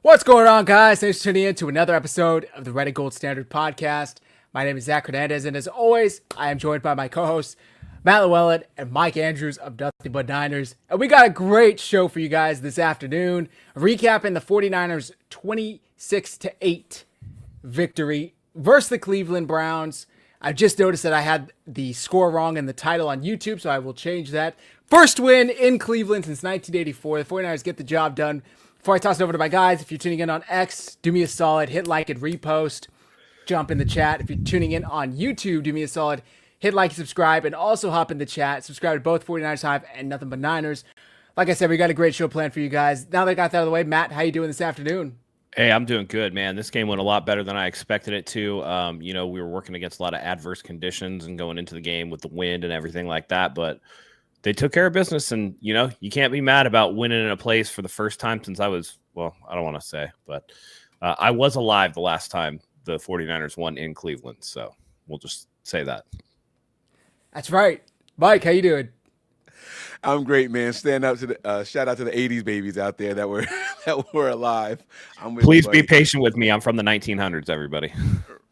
What's going on, guys? Thanks for tuning in to another episode of the Red and Gold Standard Podcast. My name is Zach Hernandez, and as always, I am joined by my co-hosts, Matt Llewellyn and Mike Andrews of Nothing But Niners. And we got a great show for you guys this afternoon, recapping the 49ers 26-8 victory versus the Cleveland Browns. I just noticed that I had the score wrong in the title on YouTube, so I will change that. First win in Cleveland since 1984. The 49ers get the job done. Before I toss it over to my guys, if you're tuning in on X, do me a solid, hit like and repost, jump in the chat. If you're tuning in on YouTube, do me a solid, hit like and subscribe, and also hop in the chat. Subscribe to both 49ers Hive and Nothing But Niners. Like I said, we got a great show planned for you guys. Now that I got that out of the way, Matt, how you doing this afternoon? Hey, I'm doing good, man. This game went a lot better than I expected it to. We were working against a lot of adverse conditions and going into the game with the wind and everything like that, but they took care of business, and, you can't be mad about winning in a place for the first time since I don't want to say, but I was alive the last time the 49ers won in Cleveland, so we'll just say that. That's right. Mike, how you doing? I'm great, man. Shout out to the '80s babies out there that were alive. Please be patient with me. I'm from the 1900s, everybody.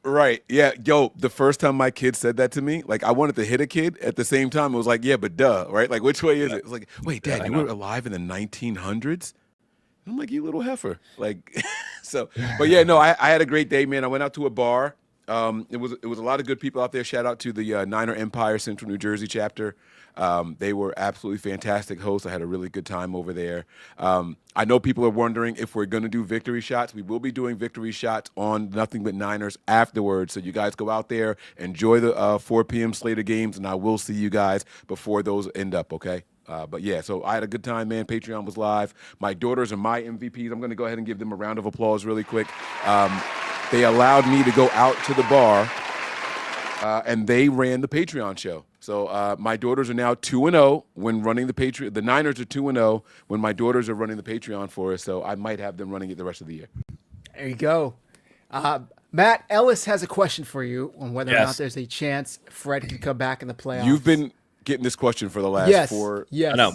Right. Yeah. Yo, the first time my kid said that to me, like, I wanted to hit a kid. At the same time, it was like, yeah, but duh, right? Like, which way is it? It was like, wait, Dad, you were alive in the 1900s? I'm like, you little heifer. Like, but yeah, no, I had a great day, man. I went out to a bar. It was a lot of good people out there. Shout out to the Niner Empire Central New Jersey chapter. They were absolutely fantastic hosts. I had a really good time over there. I know people are wondering if we're going to do victory shots. We will be doing victory shots on Nothing But Niners afterwards. So you guys go out there, enjoy the 4 p.m. slate of games, and I will see you guys before those end up, okay? But yeah, so I had a good time, man. Patreon was live. My daughters are my MVPs. I'm going to go ahead and give them a round of applause really quick. They allowed me to go out to the bar, and they ran the Patreon show. So my daughters are now 2-0 when running the Patreon. The Niners are 2-0 when my daughters are running the Patreon for us. So I might have them running it the rest of the year. There you go. Matt Ellis has a question for you on whether or not there's a chance Fred can come back in the playoffs. You've been getting this question for the last four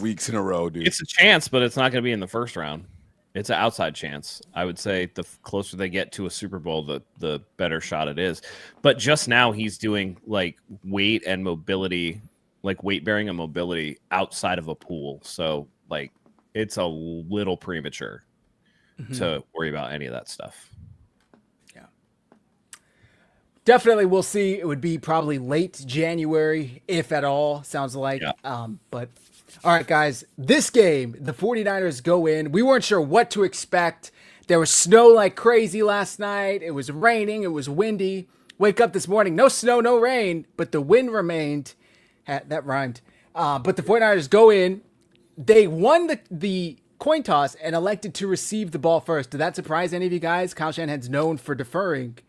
weeks in a row, dude. It's a chance, but it's not going to be in the first round. It's an outside chance. I would say the closer they get to a Super Bowl, the better shot it is. But just now he's doing like weight and mobility, like weight bearing and mobility outside of a pool. So like it's a little premature to worry about any of that stuff. Yeah. Definitely we'll see. It would be probably late January, if at all, sounds like. Yeah. But all right, guys, this game, the 49ers go in. We weren't sure what to expect. There was snow like crazy last night. It was raining. It was windy. Wake up this morning, no snow, no rain, but the wind remained. That rhymed. But the 49ers go in. They won the coin toss and elected to receive the ball first. Did that surprise any of you guys? Kyle Shanahan's known for deferring.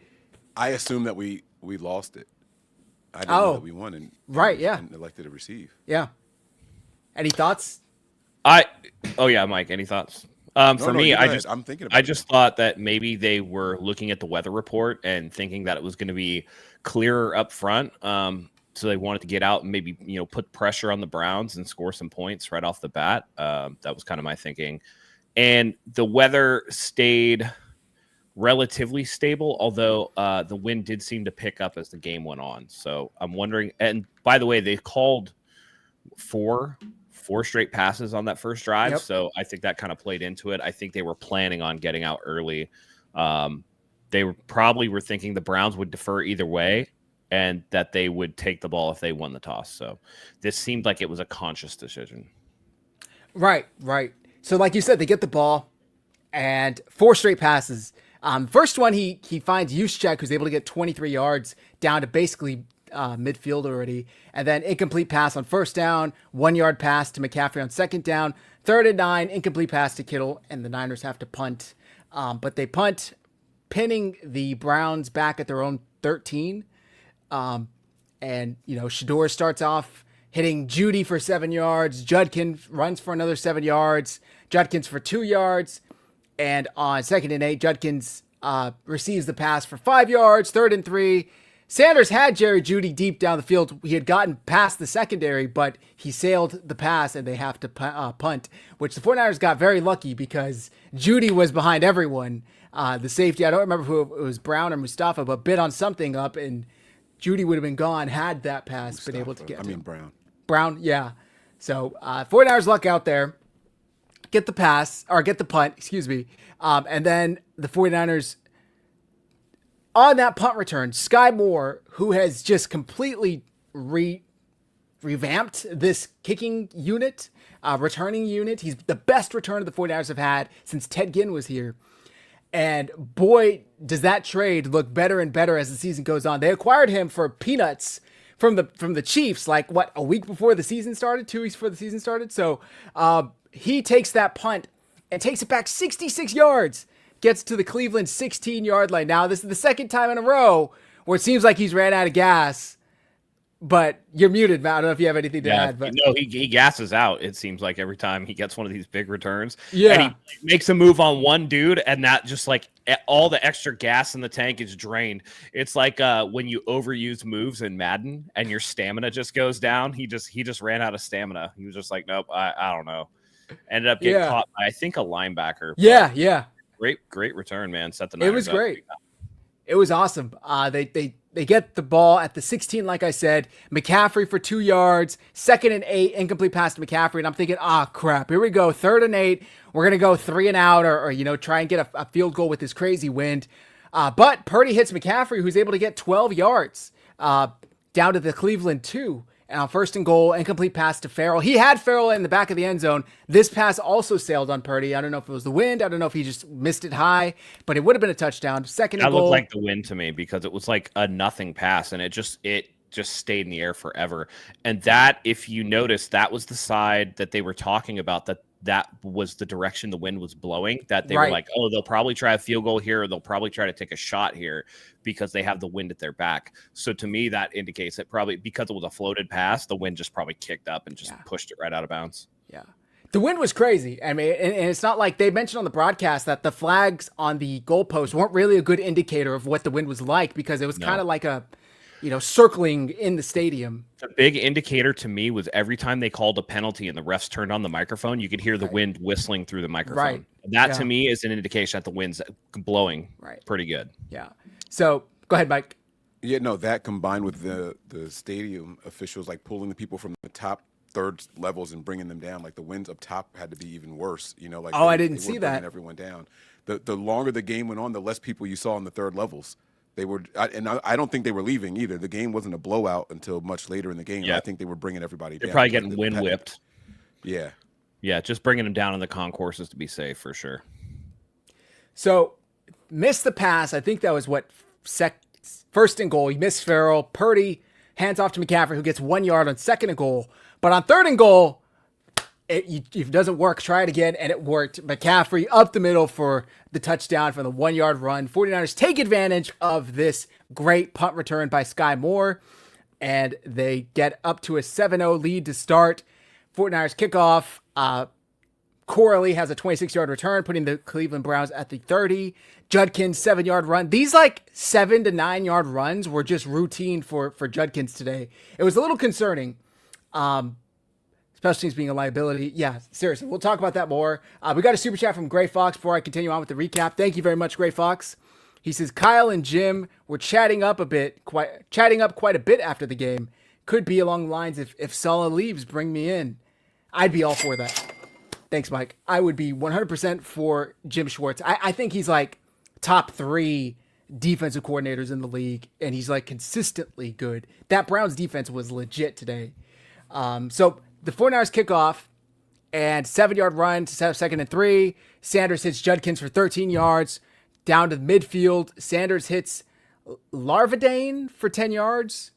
I assumed that we lost it. I didn't know that we won and elected to receive. Yeah. Any thoughts? Mike, any thoughts? For me, I'm thinking about I just thought that maybe they were looking at the weather report and thinking that it was going to be clearer up front. So they wanted to get out and maybe, put pressure on the Browns and score some points right off the bat. That was kind of my thinking. And the weather stayed relatively stable, although the wind did seem to pick up as the game went on. So I'm wondering, and by the way, they called four straight passes on that first drive. Yep. So I think that kind of played into it. I think they were planning on getting out early. They were thinking the Browns would defer either way and that they would take the ball if they won the toss. So this seemed like it was a conscious decision. Right. So like you said, they get the ball and 4 straight passes. First one, he finds Juszczyk, who's able to get 23 yards down to basically midfield already, and then incomplete pass on first down, 1 yard pass to McCaffrey on second down, 3rd and 9, incomplete pass to Kittle, and the Niners have to punt. But they punt, pinning the Browns back at their own 13. Shador starts off hitting Judy for 7 yards. Judkins runs for another 7 yards. Judkins for 2 yards. And on 2nd and 8, Judkins receives the pass for 5 yards, 3rd and 3. Sanders had Jerry Jeudy deep down the field. He had gotten past the secondary, but he sailed the pass and they have to punt, which the 49ers got very lucky because Jeudy was behind everyone. The safety, I don't remember who it was, Brown or Mustafa, but bit on something up and Jeudy would have been gone had that pass Mustafa. been able to get to him. Brown. Brown, yeah. So 49ers luck out there. Get the punt, excuse me. And then the 49ers on that punt return, Sky Moore, who has just completely revamped this kicking unit, returning unit. He's the best returner the 49ers have had since Ted Ginn was here. And boy, does that trade look better and better as the season goes on. They acquired him for peanuts from the Chiefs, like what, a week before the season started, 2 weeks before the season started. So he takes that punt and takes it back 66 yards. Gets to the Cleveland 16-yard line. Now, this is the second time in a row where it seems like he's ran out of gas, but you're muted, Matt. I don't know if you have anything to add. But no, he gasses out, it seems like, every time he gets one of these big returns. Yeah. And he makes a move on one dude, and that just like all the extra gas in the tank is drained. It's like when you overuse moves in Madden and your stamina just goes down. He just ran out of stamina. He was just like, nope, I don't know. Ended up getting caught by, I think, a linebacker. Yeah. Great return, man. Set the Niners It was up. great. It was awesome. They get the ball at the 16, like I said. McCaffrey for 2 yards. 2nd and 8, incomplete pass to McCaffrey. And I'm thinking, crap, here we go. 3rd and 8. We're going to go 3 and out or try and get a field goal with this crazy wind. But Purdy hits McCaffrey, who's able to get 12 yards down to the Cleveland 2. And on 1st and goal, incomplete pass to Farrell. He had Farrell in the back of the end zone. This pass also sailed on Purdy. I don't know if it was the wind. I don't know if he just missed it high, but it would have been a touchdown. 2nd and That goal. looked like the wind to me because it was like a nothing pass, and it just stayed in the air forever. And that, if you notice, that was the side that they were talking about, that was the direction the wind was blowing, that they were like, oh, they'll probably try a field goal here, or they'll probably try to take a shot here because they have the wind at their back. So to me, that indicates that probably because it was a floated pass, the wind just probably kicked up and just pushed it right out of bounds. Yeah. The wind was crazy. I mean, and it's not like they mentioned on the broadcast that the flags on the goalpost weren't really a good indicator of what the wind was like because it was kind of like a, circling in the stadium. The big indicator to me was every time they called a penalty and the refs turned on the microphone, you could hear the wind whistling through the microphone. Right. That to me is an indication that the wind's blowing pretty good. Yeah. So go ahead, Mike. Yeah, no, that combined with the stadium officials like pulling the people from the top third levels and bringing them down, like the winds up top had to be even worse. Like I didn't see that. Everyone down. The longer the game went on, the less people you saw on the third levels. They were, and I don't think they were leaving either. The game wasn't a blowout until much later in the game. Yeah. I think they were bringing everybody down. They're probably getting wind whipped. Yeah. Yeah, just bringing them down in the concourses to be safe for sure. So, missed the pass. I think that was 1st and goal. He missed Farrell. Purdy hands off to McCaffrey, who gets 1 yard on 2nd and goal. But on 3rd and goal, if it doesn't work, try it again, and it worked. McCaffrey up the middle for the touchdown for the 1 yard run. 49ers take advantage of this great punt return by Sky Moore, and they get up to a 7-0 lead to start. 49ers kickoff. Corley has a 26-yard return, putting the Cleveland Browns at the 30. Judkins, 7-yard run. These 7 to 9 yard runs were just routine for Judkins today. It was a little concerning. Special teams being a liability. Yeah, seriously. We'll talk about that more. We got a super chat from Gray Fox before I continue on with the recap. Thank you very much, Gray Fox. He says, Kyle and Jim were chatting up quite a bit after the game. Could be along the lines, if Saleh leaves, bring me in. I'd be all for that. Thanks, Mike. I would be 100% for Jim Schwartz. I think he's top 3 defensive coordinators in the league, and he's consistently good. That Browns defense was legit today. So the 49ers kick off and 7-yard run to set up 2nd and 3. Sanders hits Judkins for 13 yards down to the midfield. Sanders hits Larvadane for 10 yards.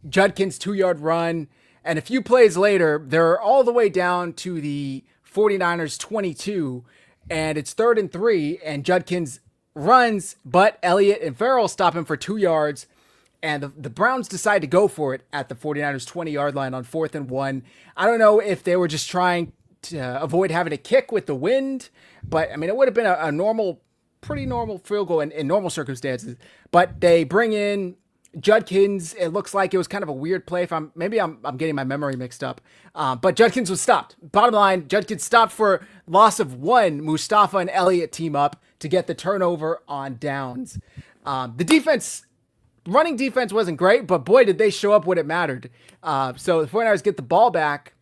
Judkins 2-yard run. And a few plays later, they're all the way down to the 49ers 22, and it's 3rd and 3, and Judkins runs, but Elliott and Farrell stop him for 2 yards, and the Browns decide to go for it at the 49ers 20-yard line on 4th and 1. I don't know if they were just trying to avoid having a kick with the wind, but it would have been a pretty normal field goal in normal circumstances. But they bring in Judkins, it looks like it was kind of a weird play. If I'm getting my memory mixed up, but Judkins was stopped. Bottom line, Judkins stopped for loss of 1. Mustafa and Elliott team up to get the turnover on downs. The running defense wasn't great, but boy, did they show up when it mattered. So the 49ers get the ball back.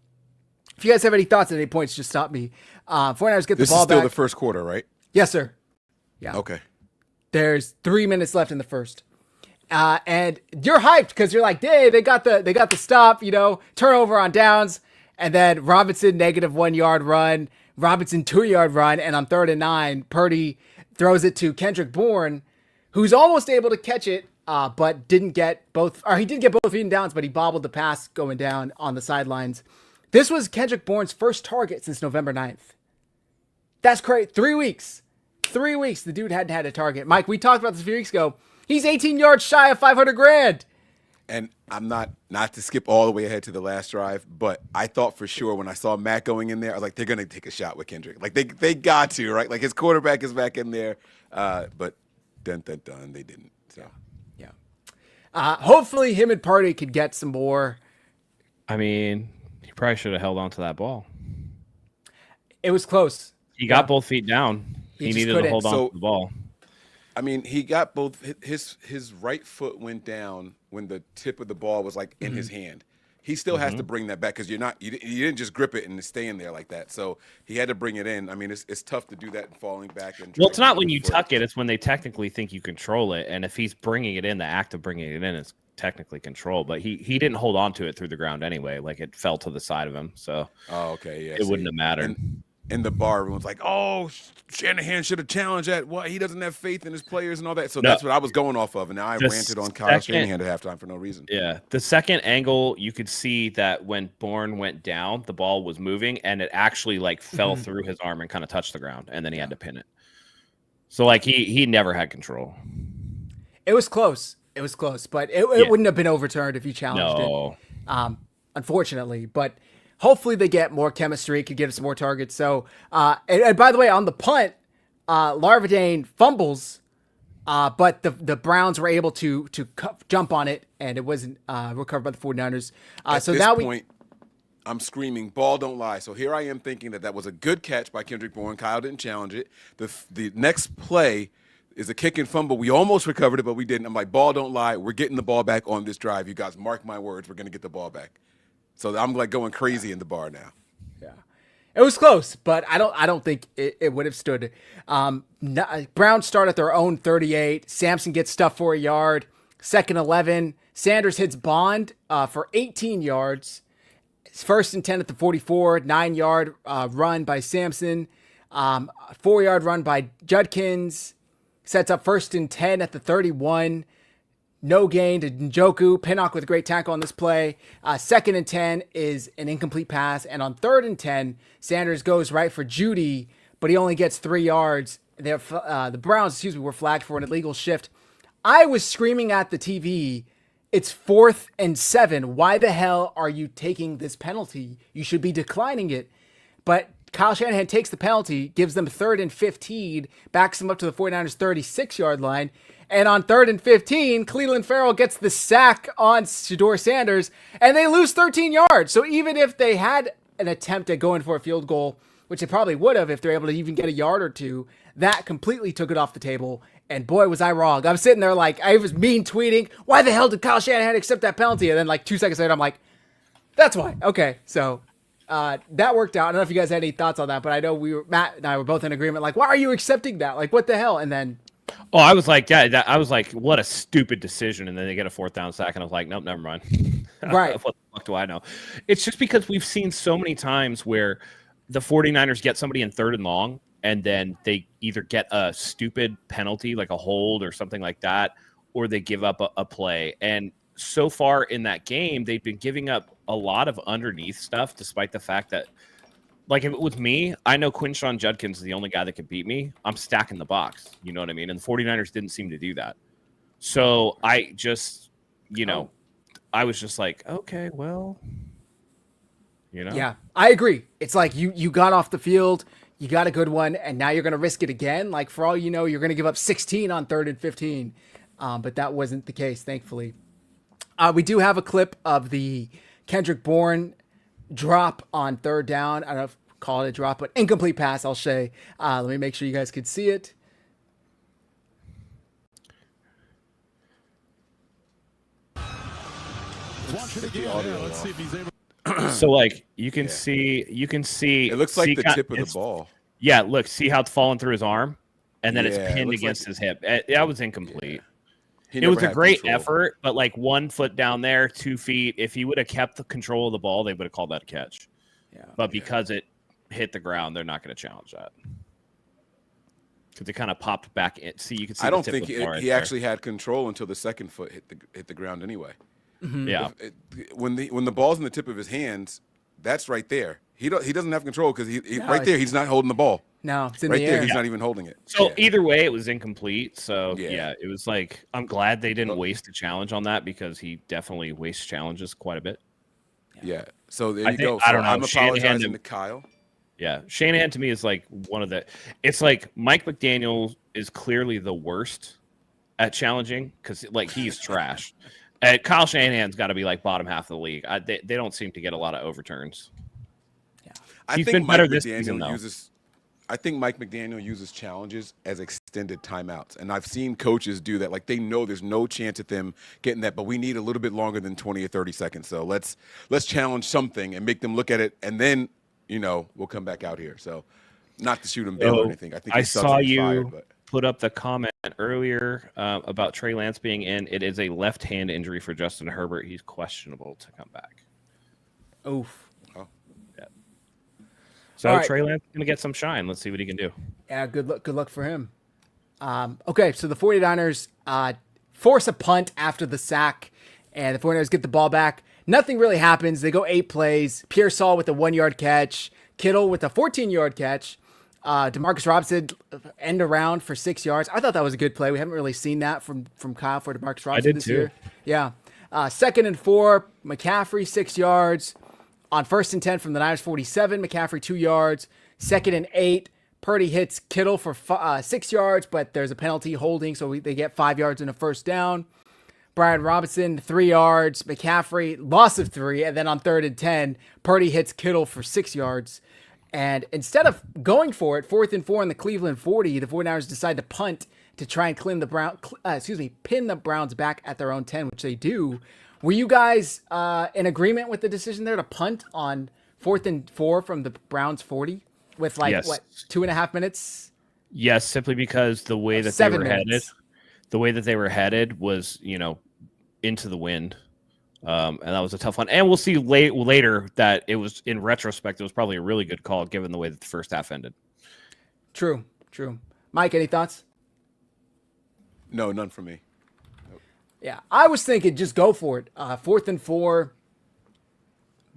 If you guys have any thoughts at any points, just stop me. 49ers get the ball back. This is still the first quarter, right? Yes, sir. Yeah. Okay. There's 3 minutes left in the first. And you're hyped because you're like, hey, they got the stop, turnover on downs. And then Robinson, -1 yard run. Robinson, 2-yard run. And on 3rd and 9, Purdy throws it to Kendrick Bourne, who's almost able to catch it, but didn't get both. Or he did get both feet and downs, but he bobbled the pass going down on the sidelines. This was Kendrick Bourne's first target since November 9th. That's great. 3 weeks. 3 weeks the dude hadn't had a target. Mike, we talked about this a few weeks ago. He's 18 yards shy of $500,000. And I'm not to skip all the way ahead to the last drive, but I thought for sure when I saw Matt going in there, I was like, they're going to take a shot with Kendrick. Like, they got to, right? Like, his quarterback is back in there. But they didn't. So, yeah. Hopefully him and Purdy could get some more. I mean, he probably should have held on to that ball. It was close. He got both feet down. He needed to hold on to the ball. I mean, he got both. His right foot went down when the tip of the ball was like in his hand. He still has to bring that back because you didn't just grip it and stay in there like that. So he had to bring it in. I mean, it's tough to do that and falling back. Well, it's not when you tuck it. It's when they technically think you control it. And if he's bringing it in, the act of bringing it in is technically control. But he didn't hold on to it through the ground anyway. Like, it fell to the side of him. So it wouldn't have mattered. In the bar, everyone's like, "Oh, Shanahan should have challenged that. What? He doesn't have faith in his players and all that." So that's what I was going off of, and now I ranted on Kyle Shanahan at halftime for no reason. Yeah, the second angle, you could see that when Bourne went down, the ball was moving, and it actually fell through his arm and kind of touched the ground, and then he had to pin it. So he never had control. It was close. But it wouldn't have been overturned if you challenged it. Unfortunately, but. Hopefully they get more chemistry, could get us more targets. So, and by the way, on the punt, Larvadain fumbles, but the Browns were able to jump on it, and it wasn't recovered by the 49ers. At this point, I'm screaming, ball don't lie. So here I am thinking that was a good catch by Kendrick Bourne. Kyle didn't challenge it. The next play is a kick and fumble. We almost recovered it, but we didn't. I'm like, ball don't lie. We're getting the ball back on this drive. You guys mark my words. We're going to get the ball back. So I'm going crazy in the bar now. Yeah, it was close, but I don't think it would have stood. Browns start at their own 38. Sampson gets stuffed for a yard. 2nd 11. Sanders hits Bond for 18 yards. 1st and 10 at the 44. 9-yard run by Sampson. 4-yard run by Judkins. Sets up 1st and 10 at the 31. No gain to Njoku. Pinnock with a great tackle on this play. 2nd and 10 is an incomplete pass. And on 3rd and 10, Sanders goes right for Judy, but he only gets 3 yards. The Browns, were flagged for an illegal shift. I was screaming at the TV, it's 4th and 7. Why the hell are you taking this penalty? You should be declining it. But Kyle Shanahan takes the penalty, gives them 3rd and 15, backs them up to the 49ers 36-yard line. And on 3rd and 15, Cleveland Farrell gets the sack on Shedeur Sanders, and they lose 13 yards. So even if they had an attempt at going for a field goal, which they probably would have if they're able to even get a yard or two, that completely took it off the table. And boy, was I wrong. I'm sitting there I was mean tweeting, why the hell did Kyle Shanahan accept that penalty? And then 2 seconds later, I'm like, that's why. Okay, so that worked out. I don't know if you guys had any thoughts on that, but I know Matt and I were both in agreement. Why are you accepting that? What the hell? And then... Oh, I was like, yeah, I was like, what a stupid decision. And then they get a 4th down sack, and I was like, nope, never mind. Right. What the fuck do I know? It's just because we've seen so many times where the 49ers get somebody in 3rd and long, and then they either get a stupid penalty, like a hold or something like that, or they give up a play. And so far in that game, they've been giving up a lot of underneath stuff, despite the fact that, if it was me, I know Quinshon Judkins is the only guy that could beat me. I'm stacking the box. You know what I mean? And the 49ers didn't seem to do that. So I just, I was just like, okay, well, Yeah, I agree. It's you got off the field, you got a good one, and now you're going to risk it again. For all you know, you're going to give up 16 on 3rd and 15. but that wasn't the case, thankfully. We do have a clip of the Kendrick Bourne drop on third down. I don't know if call it a drop, but incomplete pass, I'll say. Let me make sure you guys could see it. Watch it again. Let's see if he's able. So like you can see It looks like the tip of the ball. Yeah, look, see how it's falling through his arm, and then it's Yeah, it pinned looks against like- his hip. That was incomplete. He It was never a had great control. effort, but like 1 foot down there, 2 feet. If he would have kept the control of the ball, they would have called that a catch. Yeah. But because it hit the ground, they're not going to challenge that. Because it kind of popped back in. See, you can see. I the don't tip think of the ball right he there. actually had control until the second foot hit the ground anyway. Yeah. When the ball's in the tip of his hands, that's right there. He doesn't have control because No, right there he's not holding the ball. No, it's in Right the there air. he's not even holding it. So Yeah. either way, it was incomplete. So Yeah. yeah, it was like I'm glad they didn't waste a challenge on that because he definitely wastes challenges quite a bit. Yeah. So there I you think- go. I So don't know. I'm Shanahan apologizing and- to Kyle. Yeah, Shanahan to me is like one of the. It's like Mike McDaniel is clearly the worst at challenging because like he's trash. And Kyle Shanahan's got to be like bottom half of the league. They don't seem to get a lot of overturns. I He's think been Mike better this season, McDaniel though. uses. I think Mike McDaniel uses challenges as extended timeouts, and I've seen coaches do that. Like they know there's no chance at them getting that, but we need a little bit longer than 20 or 30 seconds. So let's challenge something and make them look at it, and then we'll come back out here. So not to shoot him down or anything. I think I his saw substance you fired, but put up the comment earlier about Trey Lance being in. It is a left hand injury for Justin Herbert. He's questionable to come back. Oof. So All right. Trey Lance is going to get some shine. Let's see what he can do. Yeah, good luck for him. Okay, so the 49ers force a punt after the sack, and the 49ers get the ball back. Nothing really happens. They go 8 plays. Pearsall with a 1-yard catch. Kittle with a 14-yard catch. Demarcus Robinson end around for 6 yards. I thought that was a good play. We haven't really seen that from Kyle for Demarcus Robinson did this too. year. Yeah. 2nd and 4, McCaffrey 6 yards. On 1st and 10 from the Niners 47, McCaffrey 2 yards. 2nd and 8, Purdy hits Kittle for 6 yards, but there's a penalty holding, so they get 5 yards and a first down. Brian Robinson 3 yards. McCaffrey loss of 3, and then on 3rd and 10, Purdy hits Kittle for 6 yards. And instead of going for it, 4th and 4 in the Cleveland 40, the 49ers decide to punt to try and pin the Browns back at their own 10, which they do. Were you guys in agreement with the decision there to punt on 4th and 4 from the Browns 40 with Yes. 2.5 minutes? Yes, simply because the way that they 7 were minutes. headed was, into the wind. And that was a tough one. And we'll see later that it was, in retrospect, it was probably a really good call given the way that the first half ended. True. Mike, any thoughts? no, none for me. Yeah, I was thinking just go for it. 4th and 4,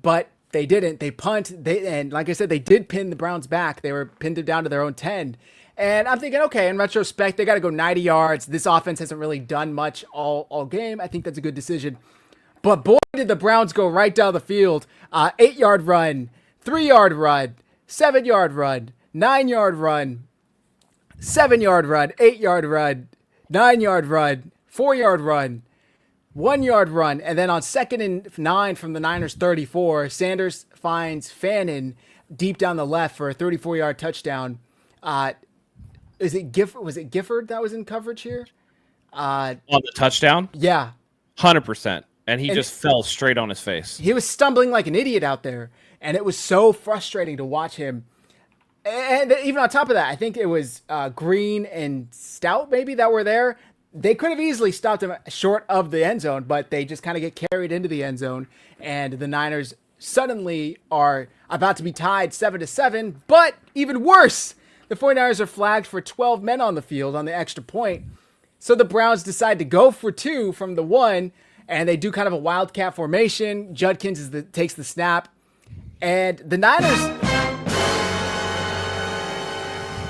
but they didn't. They punt. And like I said, they did pin the Browns back. They were pinned down to their own 10. And I'm thinking, okay, in retrospect, they got to go 90 yards. This offense hasn't really done much all game. I think that's a good decision. But boy, did the Browns go right down the field. 8-yard run, 3-yard run, 7-yard run, 9-yard run, 7-yard run, 8-yard run, 9-yard run, 4-yard run, 1-yard run, and then on 2nd and 9 from the Niners 34, Sanders finds Fannin deep down the left for a 34-yard touchdown. Was it Gifford that was in coverage here? On the touchdown, Yeah. 100%. And he just fell straight on his face. He was stumbling like an idiot out there, and it was so frustrating to watch him. And even on top of that, I think it was Green and Stout maybe that were there. They could have easily stopped him short of the end zone, but they just kind of get carried into the end zone, and the Niners suddenly are about to be tied 7-7. But even worse, the 49ers are flagged for 12 men on the field on the extra point. So the Browns decide to go for 2 from the 1, and they do kind of a wildcat formation. Judkins takes the snap, and the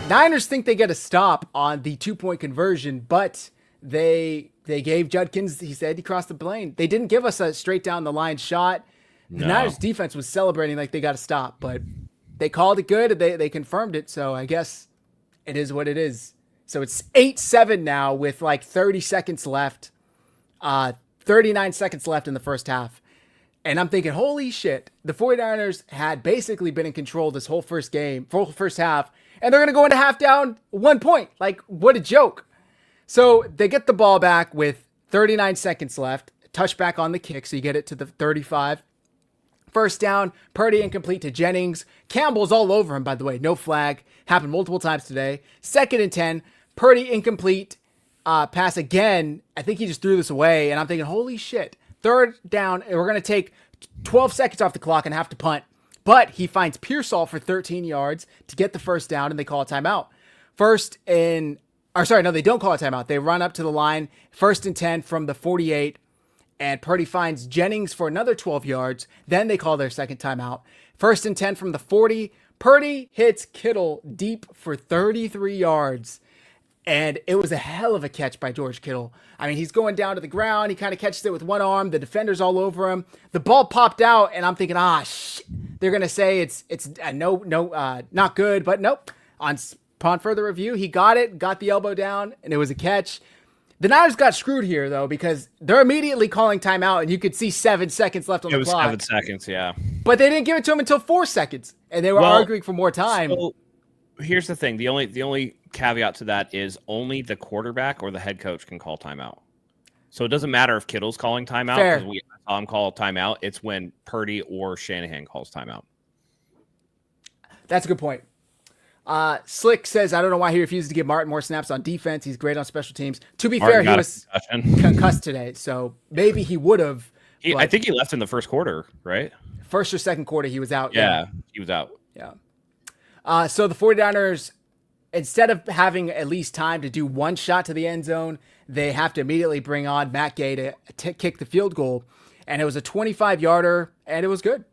Niners think they get a stop on the 2-point conversion, but they gave Judkins, he said he crossed the plane. They didn't give us a straight down the line shot. The Niners defense was celebrating like they got a stop, but they called it good. They confirmed it, so I guess it is what it is. So it's 8-7 now with like 30 seconds left. 39 seconds left in the first half. And I'm thinking, holy shit, the 49ers had basically been in control this whole first half, and they're going to go into half down 1 point. Like, what a joke. So they get the ball back with 39 seconds left, touchback on the kick, so you get it to the 35. First down, Purdy incomplete to Jennings. Campbell's all over him, by the way. No flag. Happened multiple times today. 2nd and 10, Purdy incomplete. Pass again. I think he just threw this away, and I'm thinking, holy shit. 3rd down, and we're going to take 12 seconds off the clock and have to punt. But he finds Pearsall for 13 yards to get the first down, and they call a timeout. They don't call a timeout. They run up to the line, 1st and 10 from the 48, and Purdy finds Jennings for another 12 yards. Then they call their second timeout. 1st and 10 from the 40. Purdy hits Kittle deep for 33 yards. And it was a hell of a catch by George Kittle. I mean, he's going down to the ground. He kind of catches it with one arm. The defender's all over him. The ball popped out, and I'm thinking, shit. They're going to say it's not good. But nope. Upon further review, he got the elbow down, and it was a catch. The Niners got screwed here, though, because they're immediately calling timeout, and you could see 7 seconds left on the clock. It was 7 seconds, yeah. But they didn't give it to him until 4 seconds, and they were arguing for more time. So here's the thing. The only caveat to that is only the quarterback or the head coach can call timeout. So it doesn't matter if Kittle's calling timeout, because we saw him call timeout. It's when Purdy or Shanahan calls timeout. That's a good point. Slick says, I don't know why he refuses to give Martin more snaps on defense. He's great on special teams. To be fair, he was concussed today, so maybe he would have. I think he left in the first quarter, right? First or second quarter, he was out. Yeah. He was out. Yeah. So the 49ers, instead of having at least time to do one shot to the end zone, they have to immediately bring on Matt Gay to kick the field goal. And it was a 25-yarder, and it was good.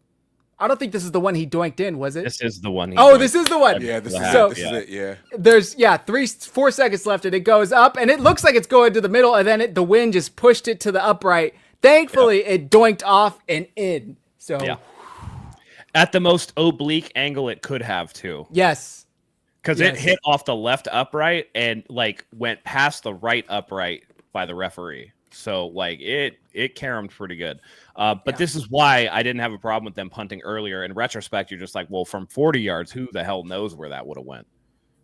I don't think this is the one he doinked in, was it? This is the one. This is the one. Yeah, this is it. Yeah. There's 4 seconds left, and it goes up, and it looks like it's going to the middle, and then the wind just pushed it to the upright. Thankfully, it doinked off and in. So at the most oblique angle it could have too. Yes. Because it hit off the left upright and went past the right upright by the referee. So it caromed pretty good. But this is why I didn't have a problem with them punting earlier. In retrospect, you're just like, well, from 40 yards, who the hell knows where that would have went?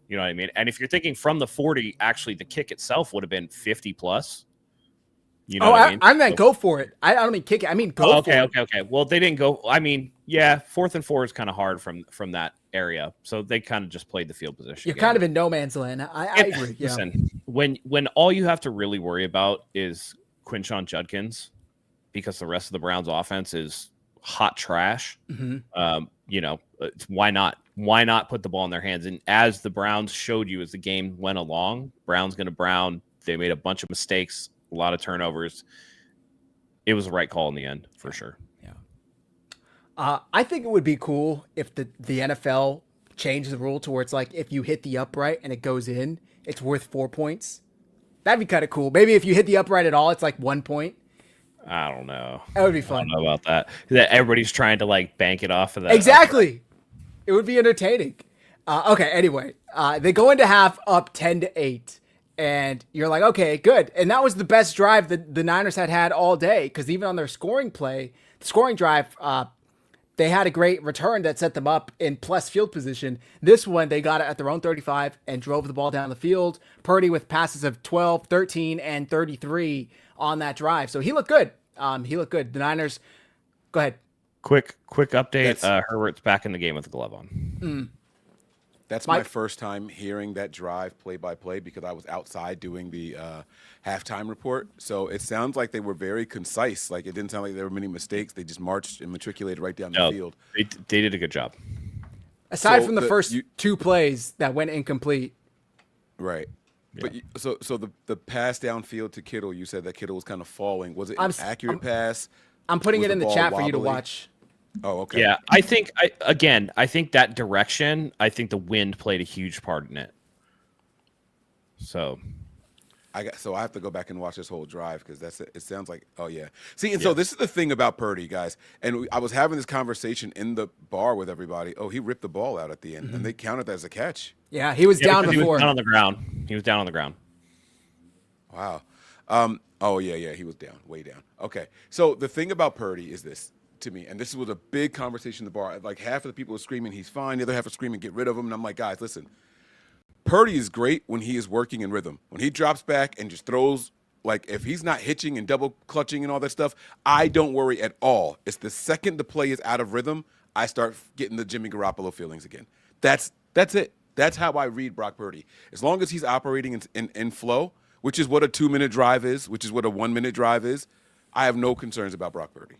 You know what I mean? And if you're thinking from the 40, actually the kick itself would have been 50 plus. You know what I mean? I meant go for it. I don't mean kick it. I mean go for it. Okay. Well, they didn't go. I mean, 4th and 4 is kind of hard from that area. So they kind of just played the field position. You're kind of in no man's land. I agree. Yeah. Listen, when all you have to really worry about is Quinshon Judkins, because the rest of the Browns offense is hot trash. Mm-hmm. Why not? Why not put the ball in their hands? And as the Browns showed you as the game went along, Brown's going to Brown. They made a bunch of mistakes, a lot of turnovers. It was the right call in the end, for sure. Yeah. I think it would be cool if the NFL changed the rule to where it's like if you hit the upright and it goes in, it's worth 4 points. That'd be kind of cool. Maybe if you hit the upright at all, it's like 1 point. I don't know. That would be fun. I don't know about that. That everybody's trying to bank it off of that. Exactly. Upright. It would be entertaining. Okay. Anyway, they go into half up 10-8, and you're like, okay, good. And that was the best drive that the Niners had all day. Because even on their scoring drive, they had a great return that set them up in plus field position. This one, they got it at their own 35 and drove the ball down the field. Purdy with passes of 12, 13, and 33 on that drive. So he looked good. The Niners, go ahead. Quick update. Herbert's back in the game with the glove on. That's my first time hearing that drive play by play, because I was outside doing the halftime report. So it sounds like they were very concise. Like, it didn't sound like there were many mistakes. They just marched and matriculated right down the field. They did a good job. Aside from the first 2 plays that went incomplete. Right. Yeah. But so the pass downfield to Kittle, you said that Kittle was kind of falling. Was it an accurate pass? I'm putting it in the chat for you to watch. Oh, okay. Yeah, I think that direction, I think the wind played a huge part in it. So I have to go back and watch this whole drive, because it sounds like, oh yeah. See, and so this is the thing about Purdy, guys. And I was having this conversation in the bar with everybody. Oh, he ripped the ball out at the end, and they counted that as a catch. Yeah, he was down before. He was down on the ground. He was down on the ground. Wow. Oh, yeah, he was down, way down. Okay. So the thing about Purdy is this to me, and this was a big conversation in the bar. Like half of the people were screaming, he's fine. The other half were screaming, get rid of him. And I'm like, guys, listen, Purdy is great when he is working in rhythm. When he drops back and just throws, like if he's not hitching and double clutching and all that stuff, I don't worry at all. It's the second the play is out of rhythm, I start getting the Jimmy Garoppolo feelings again. That's it. That's how I read Brock Purdy. As long as he's operating in flow, which is what a 2-minute drive is, which is what a 1-minute drive is, I have no concerns about Brock Purdy.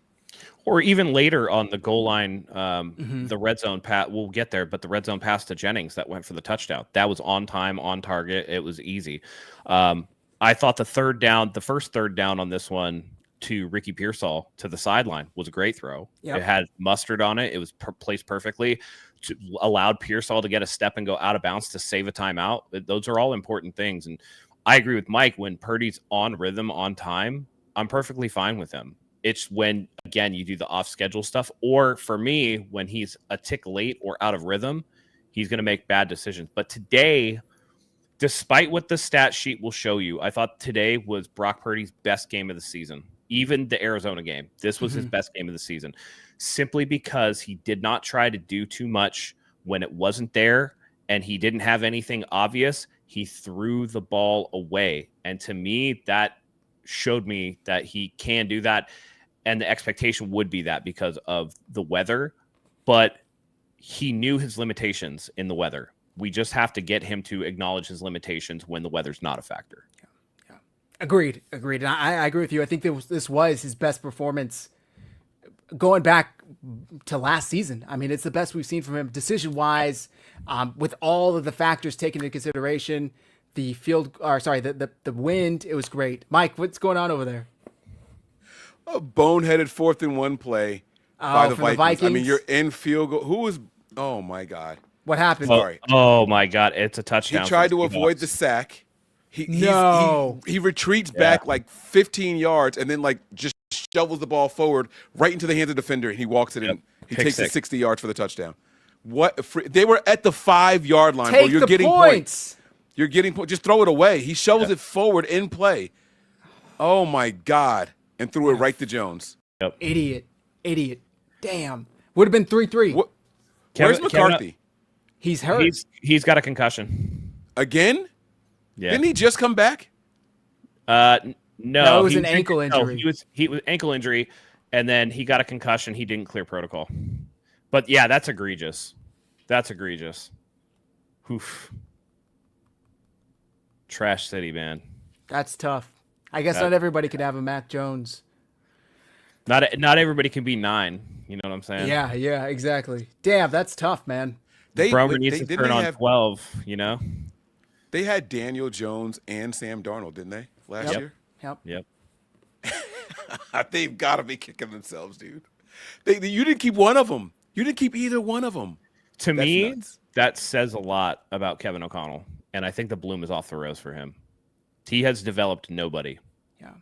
Or even later on the goal line, the red zone pass, we'll get there, but the red zone pass to Jennings that went for the touchdown, that was on time, on target. It was easy. I thought the first third down on this one to Ricky Pearsall to the sideline was a great throw. Yep. It had mustard on it. It was placed perfectly. Allowed Pearsall to get a step and go out of bounds to save a timeout. Those are all important things. And I agree with Mike. When Purdy's on rhythm, on time, I'm perfectly fine with him. It's when, again, you do the off-schedule stuff. Or for me, when he's a tick late or out of rhythm, he's going to make bad decisions. But today, despite what the stat sheet will show you, I thought today was Brock Purdy's best game of the season. Even the Arizona game, this was his best game of the season. Simply because he did not try to do too much when it wasn't there and he didn't have anything obvious. He threw the ball away. And to me, that showed me that he can do that. And the expectation would be that because of the weather, but he knew his limitations in the weather. We just have to get him to acknowledge his limitations when the weather's not a factor. Yeah. Agreed. And I agree with you. I think this was his best performance going back to last season. I mean, it's the best we've seen from him decision-wise, with all of the factors taken into consideration. The wind, it was great. Mike, what's going on over there? A boneheaded 4th-and-1 play by the Vikings. I mean, you're in field goal. Who was? Oh my God! What happened? Sorry. Oh my God! It's a touchdown. He tried to avoid the sack. He retreats back like 15 yards and then like just shovels the ball forward right into the hands of the defender, and he walks it in. He takes it 60 yards for the touchdown. They were at the 5-yard line, bro. You're getting points. You're getting points. Just throw it away. He shovels it forward in play. Oh my God. And threw it right to Jones. Yep. Idiot. Damn. Would have been 3-3. Where's McCarthy? He's hurt. He's got a concussion. Again? Yeah. Didn't he just come back? No, it was an ankle injury. He was ankle injury, and then he got a concussion. He didn't clear protocol. But yeah, that's egregious. Oof. Trash city, man. That's tough. I guess not everybody could have a Mac Jones. Not everybody can be 9. You know what I'm saying? Yeah, exactly. Damn, that's tough, man. Bromer needs to turn on 12, you know? They had Daniel Jones and Sam Darnold, didn't they, last year? Yep. They've got to be kicking themselves, dude. You didn't keep one of them. You didn't keep either one of them. To me, that says a lot about Kevin O'Connell, and I think the bloom is off the rose for him. He has developed nobody. Yeah.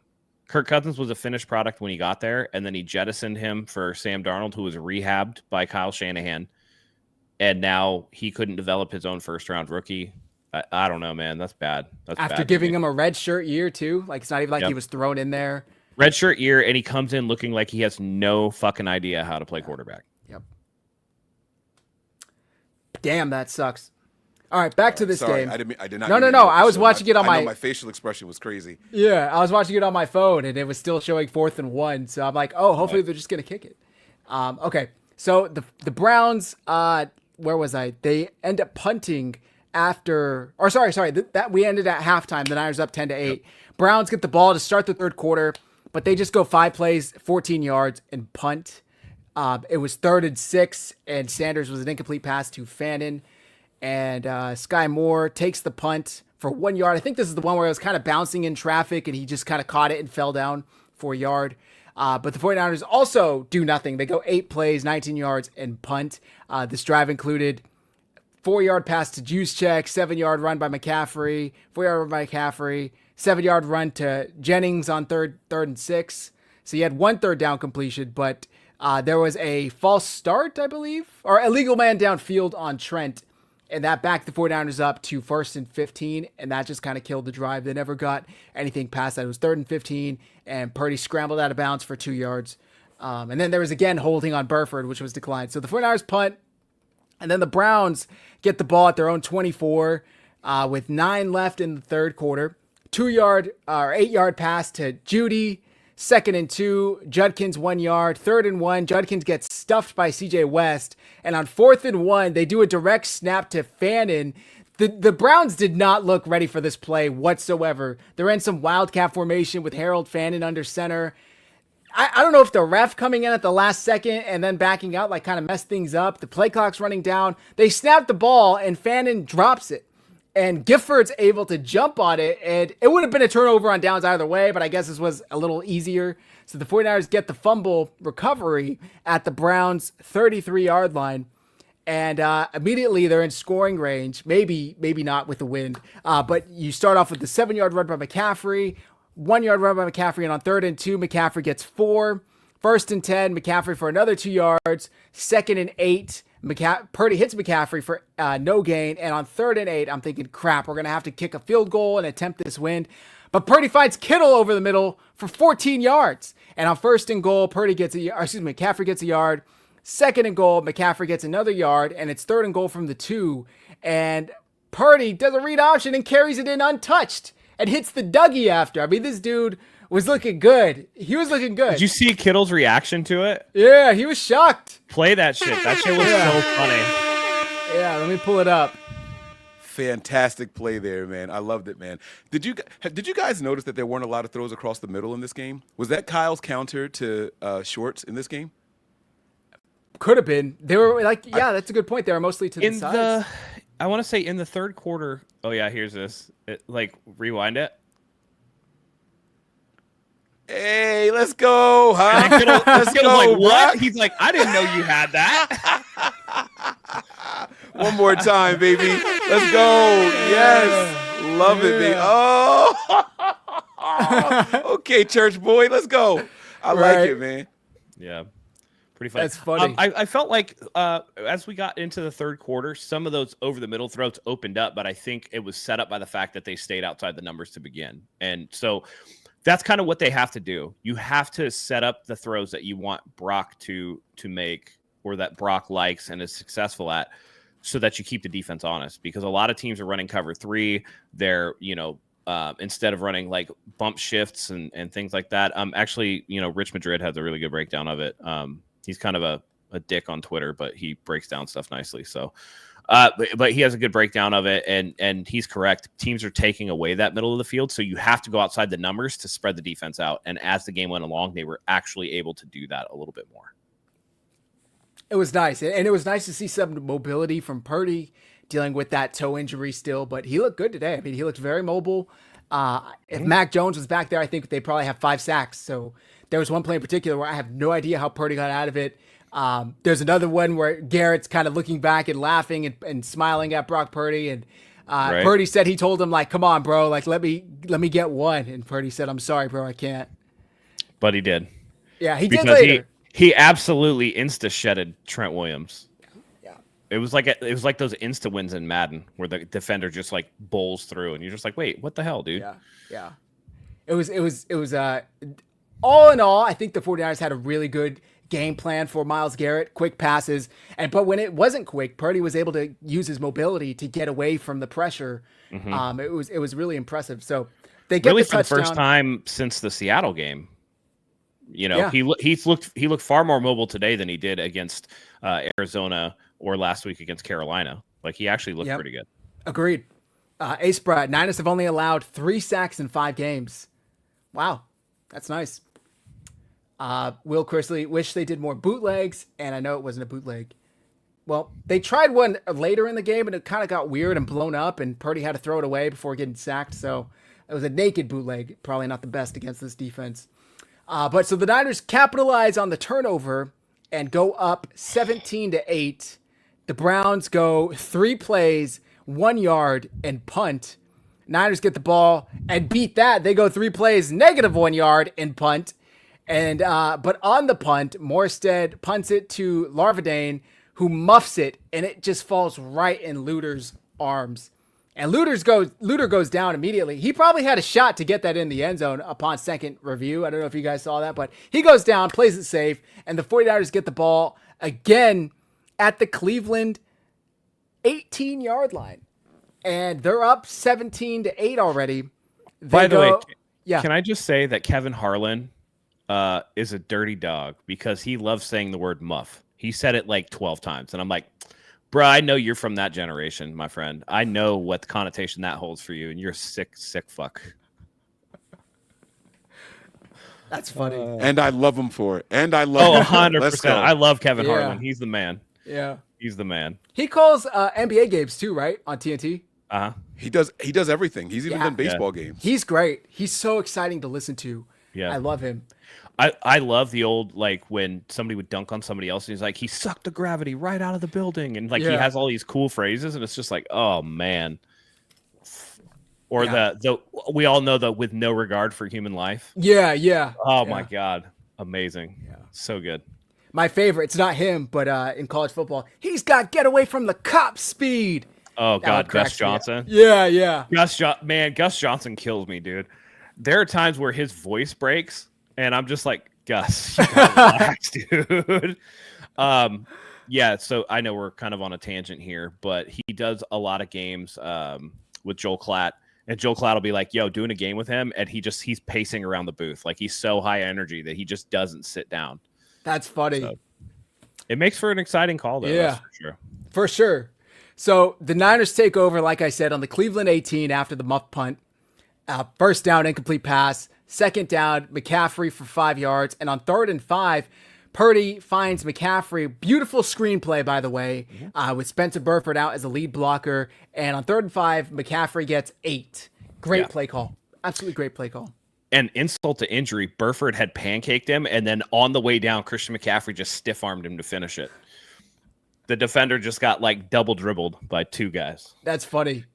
Kirk Cousins was a finished product when he got there, and then he jettisoned him for Sam Darnold, who was rehabbed by Kyle Shanahan, and now he couldn't develop his own first-round rookie. I don't know, man. That's bad. After giving him a red shirt year, too. Like, it's not even like he was thrown in there. Red shirt year, and he comes in looking like he has no fucking idea how to play quarterback. Yep. Damn, that sucks. All right, back to this game. I did not. No. I was watching it on my facial expression was crazy. Yeah, I was watching it on my phone, and it was still showing 4th and 1. So I'm like, oh, hopefully they're just gonna kick it. Okay, so the Browns. Where was I? They end up punting after. Or sorry. That we ended at halftime. The Niners up 10-8. Yep. Browns get the ball to start the third quarter, but they just go 5 plays, 14 yards, and punt. It was 3rd and 6, and Sanders was an incomplete pass to Fannin. And Sky Moore takes the punt for 1 yard. I think this is the one where it was kind of bouncing in traffic, and he just kind of caught it and fell down for a yard. But the 49ers also do nothing. They go 8 plays, 19 yards, and punt. This drive included 4-yard pass to Juszczyk, 7-yard run by McCaffrey, 4-yard run by McCaffrey, 7-yard run to Jennings on third and 6. So you had 1 third down completion, but there was a false start, I believe, or illegal man downfield on Trent. And that backed the 49ers up to 1st and 15, and that just kind of killed the drive. They never got anything past that. It was 3rd and 15, and Purdy scrambled out of bounds for 2 yards. And then there was again holding on Burford, which was declined. So the 49ers punt, and then the Browns get the ball at their own 24 with 9 left in the third quarter. 8-yard pass to Judy. 2nd and 2, Judkins 1 yard. 3rd and 1, Judkins gets stuffed by CJ West. And on 4th and 1, they do a direct snap to Fannin. The Browns did not look ready for this play whatsoever. They're in some wildcat formation with Harold Fannin under center. I don't know if the ref coming in at the last second and then backing out like kind of messed things up. The play clock's running down. They snap the ball and Fannin drops it. And Gifford's able to jump on it, and it would have been a turnover on downs either way, but I guess this was a little easier. So the 49ers get the fumble recovery at the Browns' 33-yard line, and immediately they're in scoring range. Maybe not with the wind, but you start off with the 7-yard run by McCaffrey, 1-yard run by McCaffrey, and on 3rd and 2, McCaffrey gets 4. 1st and 10, McCaffrey for another 2 yards. 2nd and 8, Purdy hits McCaffrey for no gain. And on 3rd and 8, I'm thinking, crap, we're going to have to kick a field goal and attempt this win. But Purdy finds Kittle over the middle for 14 yards. And on 1st and goal, McCaffrey gets a yard. 2nd and goal, McCaffrey gets another yard. And it's 3rd and goal from the 2. And Purdy does a read option and carries it in untouched and hits the Dougie after. I mean, this dude was looking good. He was looking good. Did you see Kittle's reaction to it? Yeah, he was shocked. Play that shit. That shit was so funny. Yeah, let me pull it up. Fantastic play there, man. I loved it, man. Did you guys notice that there weren't a lot of throws across the middle in this game? Was that Kyle's counter to Shorts in this game? Could have been. They were like, yeah, that's a good point. They were mostly to the sides. I want to say in the third quarter. Oh yeah, here's this. Rewind it. Hey, let's go, huh? Let's go, like, what? He's like, I didn't know you had that. One more time, baby. Let's go. Yes. Love it, baby. Oh. Okay, church boy. Let's go. I like it, man. Yeah. Pretty funny. That's funny. I felt like as we got into the third quarter, some of those over-the-middle throws opened up, but I think it was set up by the fact that they stayed outside the numbers to begin. And so that's kind of what they have to do. You have to set up the throws that you want Brock to make, or that Brock likes and is successful at, so that you keep the defense honest. Because a lot of teams are running cover 3. They're, instead of running like bump shifts and things like that. Actually, Rich Madrid has a really good breakdown of it. He's kind of a dick on Twitter, but he breaks down stuff nicely. So, but he has a good breakdown of it, and he's correct. Teams are taking away that middle of the field, so you have to go outside the numbers to spread the defense out. And as the game went along, they were actually able to do that a little bit more. It was nice, and it was nice to see some mobility from Purdy dealing with that toe injury still, but he looked good today. I mean, he looked very mobile. If Mac Jones was back there, I think they probably have 5 sacks. So there was one play in particular where I have no idea how Purdy got out of it. There's another one where Garrett's kind of looking back and laughing and smiling at Brock Purdy. And Right. Purdy said he told him, like, come on, bro, like, let me get one. And Purdy said, I'm sorry, bro, I can't. But he did. Yeah, he did Because later. he absolutely insta-shedded Trent Williams. Yeah. It was like those insta wins in Madden where the defender just like bowls through and you're just like, wait, what the hell, dude? Yeah. It was all in all, I think the 49ers had a really good game plan for Myles Garrett, quick passes. But when it wasn't quick, Purdy was able to use his mobility to get away from the pressure. Mm-hmm. It was really impressive. So they get really the for the touchdown. first time since the Seattle game. Yeah. He looked far more mobile today than he did against Arizona or last week against Carolina. Like, he actually looked pretty good. Agreed. Ace Brad, Niners have only allowed 3 sacks in 5 games. Wow. That's nice. Will Chrisley, wish they did more bootlegs, and I know it wasn't a bootleg. Well, they tried one later in the game, and it kind of got weird and blown up, and Purdy had to throw it away before getting sacked, so it was a naked bootleg. Probably not the best against this defense. But so the Niners capitalize on the turnover and go up 17-8. The Browns go 3 plays, 1 yard, and punt. Niners get the ball and beat that. They go 3 plays, -1 yard, and punt. And but on the punt, Morstead punts it to Larvadain, who muffs it, and it just falls right in Luter's arms. And Luter goes down immediately. He probably had a shot to get that in the end zone upon second review. I don't know if you guys saw that, but he goes down, plays it safe, and the 49ers get the ball again at the Cleveland 18-yard line. And they're up 17-8 already. By the way, yeah. Can I just say that Kevin Harlan is a dirty dog because he loves saying the word muff. He said it like 12 times, and I'm like, bruh, I know you're from that generation, my friend. I know what the connotation that holds for you, and you're a sick fuck. That's funny. And I love him for it. And I love him. 100%. I love Kevin Harlan. He's the man. Yeah. He's the man. He calls NBA games too, right? On TNT. Uh-huh. He does everything. He's even done baseball games. He's great. He's so exciting to listen to. Yeah. I love him. I love the old, like, when somebody would dunk on somebody else, and he's like, he sucked the gravity right out of the building. And, like, he has all these cool phrases, and it's just like, oh, man. Or the we all know the with no regard for human life. Yeah. Oh, my God. Amazing. Yeah. So good. My favorite, it's not him, but in college football, he's got get away from the cop speed. Oh, God, Gus Johnson. Yeah. Gus Johnson kills me, dude. There are times where his voice breaks, and I'm just like, Gus, you gotta relax, dude. Yeah, so I know we're kind of on a tangent here, but he does a lot of games with Joel Klatt, and Joel Klatt will be like, yo, doing a game with him, and he's pacing around the booth. Like, he's so high energy that he just doesn't sit down. That's funny. So, it makes for an exciting call, though. Yeah, that's for sure. For sure. So the Niners take over, like I said, on the Cleveland 18 after the muff punt. First down, incomplete pass. Second down, McCaffrey for 5 yards. And on 3rd and 5, Purdy finds McCaffrey. Beautiful screenplay, by the way, with Spencer Burford out as a lead blocker. And on 3rd and 5, McCaffrey gets 8. Great play call. Absolutely great play call. And insult to injury, Burford had pancaked him, and then on the way down, Christian McCaffrey just stiff-armed him to finish it. The defender just got, like, double dribbled by 2 guys. That's funny.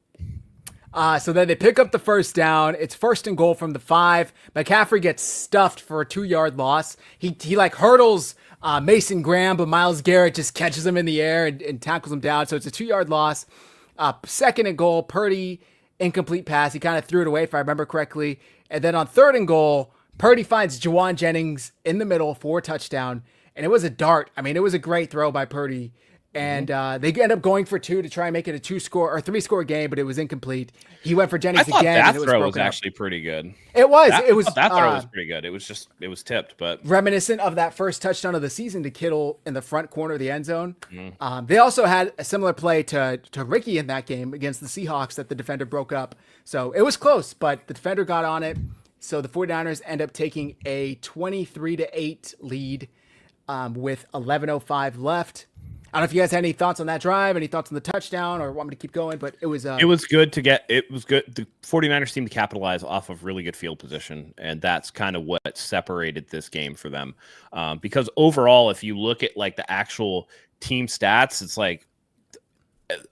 So then they pick up the first down. It's 1st and goal from the 5. McCaffrey gets stuffed for a 2-yard loss. He like hurdles Mason Graham, but Myles Garrett just catches him in the air and tackles him down. So it's a 2-yard loss. 2nd and goal, Purdy, incomplete pass. He kind of threw it away, if I remember correctly. And then on 3rd and goal, Purdy finds Juwan Jennings in the middle for a touchdown. And it was a dart. I mean, it was a great throw by Purdy. And they end up going for 2 to try and make it a 2-score or 3-score game, but it was incomplete. He went for Jennings again. That throw was actually pretty good. It was. That throw was pretty good. It was tipped, but reminiscent of that first touchdown of the season to Kittle in the front corner of the end zone. They also had a similar play to Ricky in that game against the Seahawks that the defender broke up. So it was close, but the defender got on it. So the 49ers end up taking a 23-8 lead with 11:05 left. I don't know if you guys had any thoughts on that drive, any thoughts on the touchdown, or want me to keep going, but it was good. It was good. The 49ers seemed to capitalize off of really good field position, and that's kind of what separated this game for them. Because overall, if you look at like the actual team stats, it's like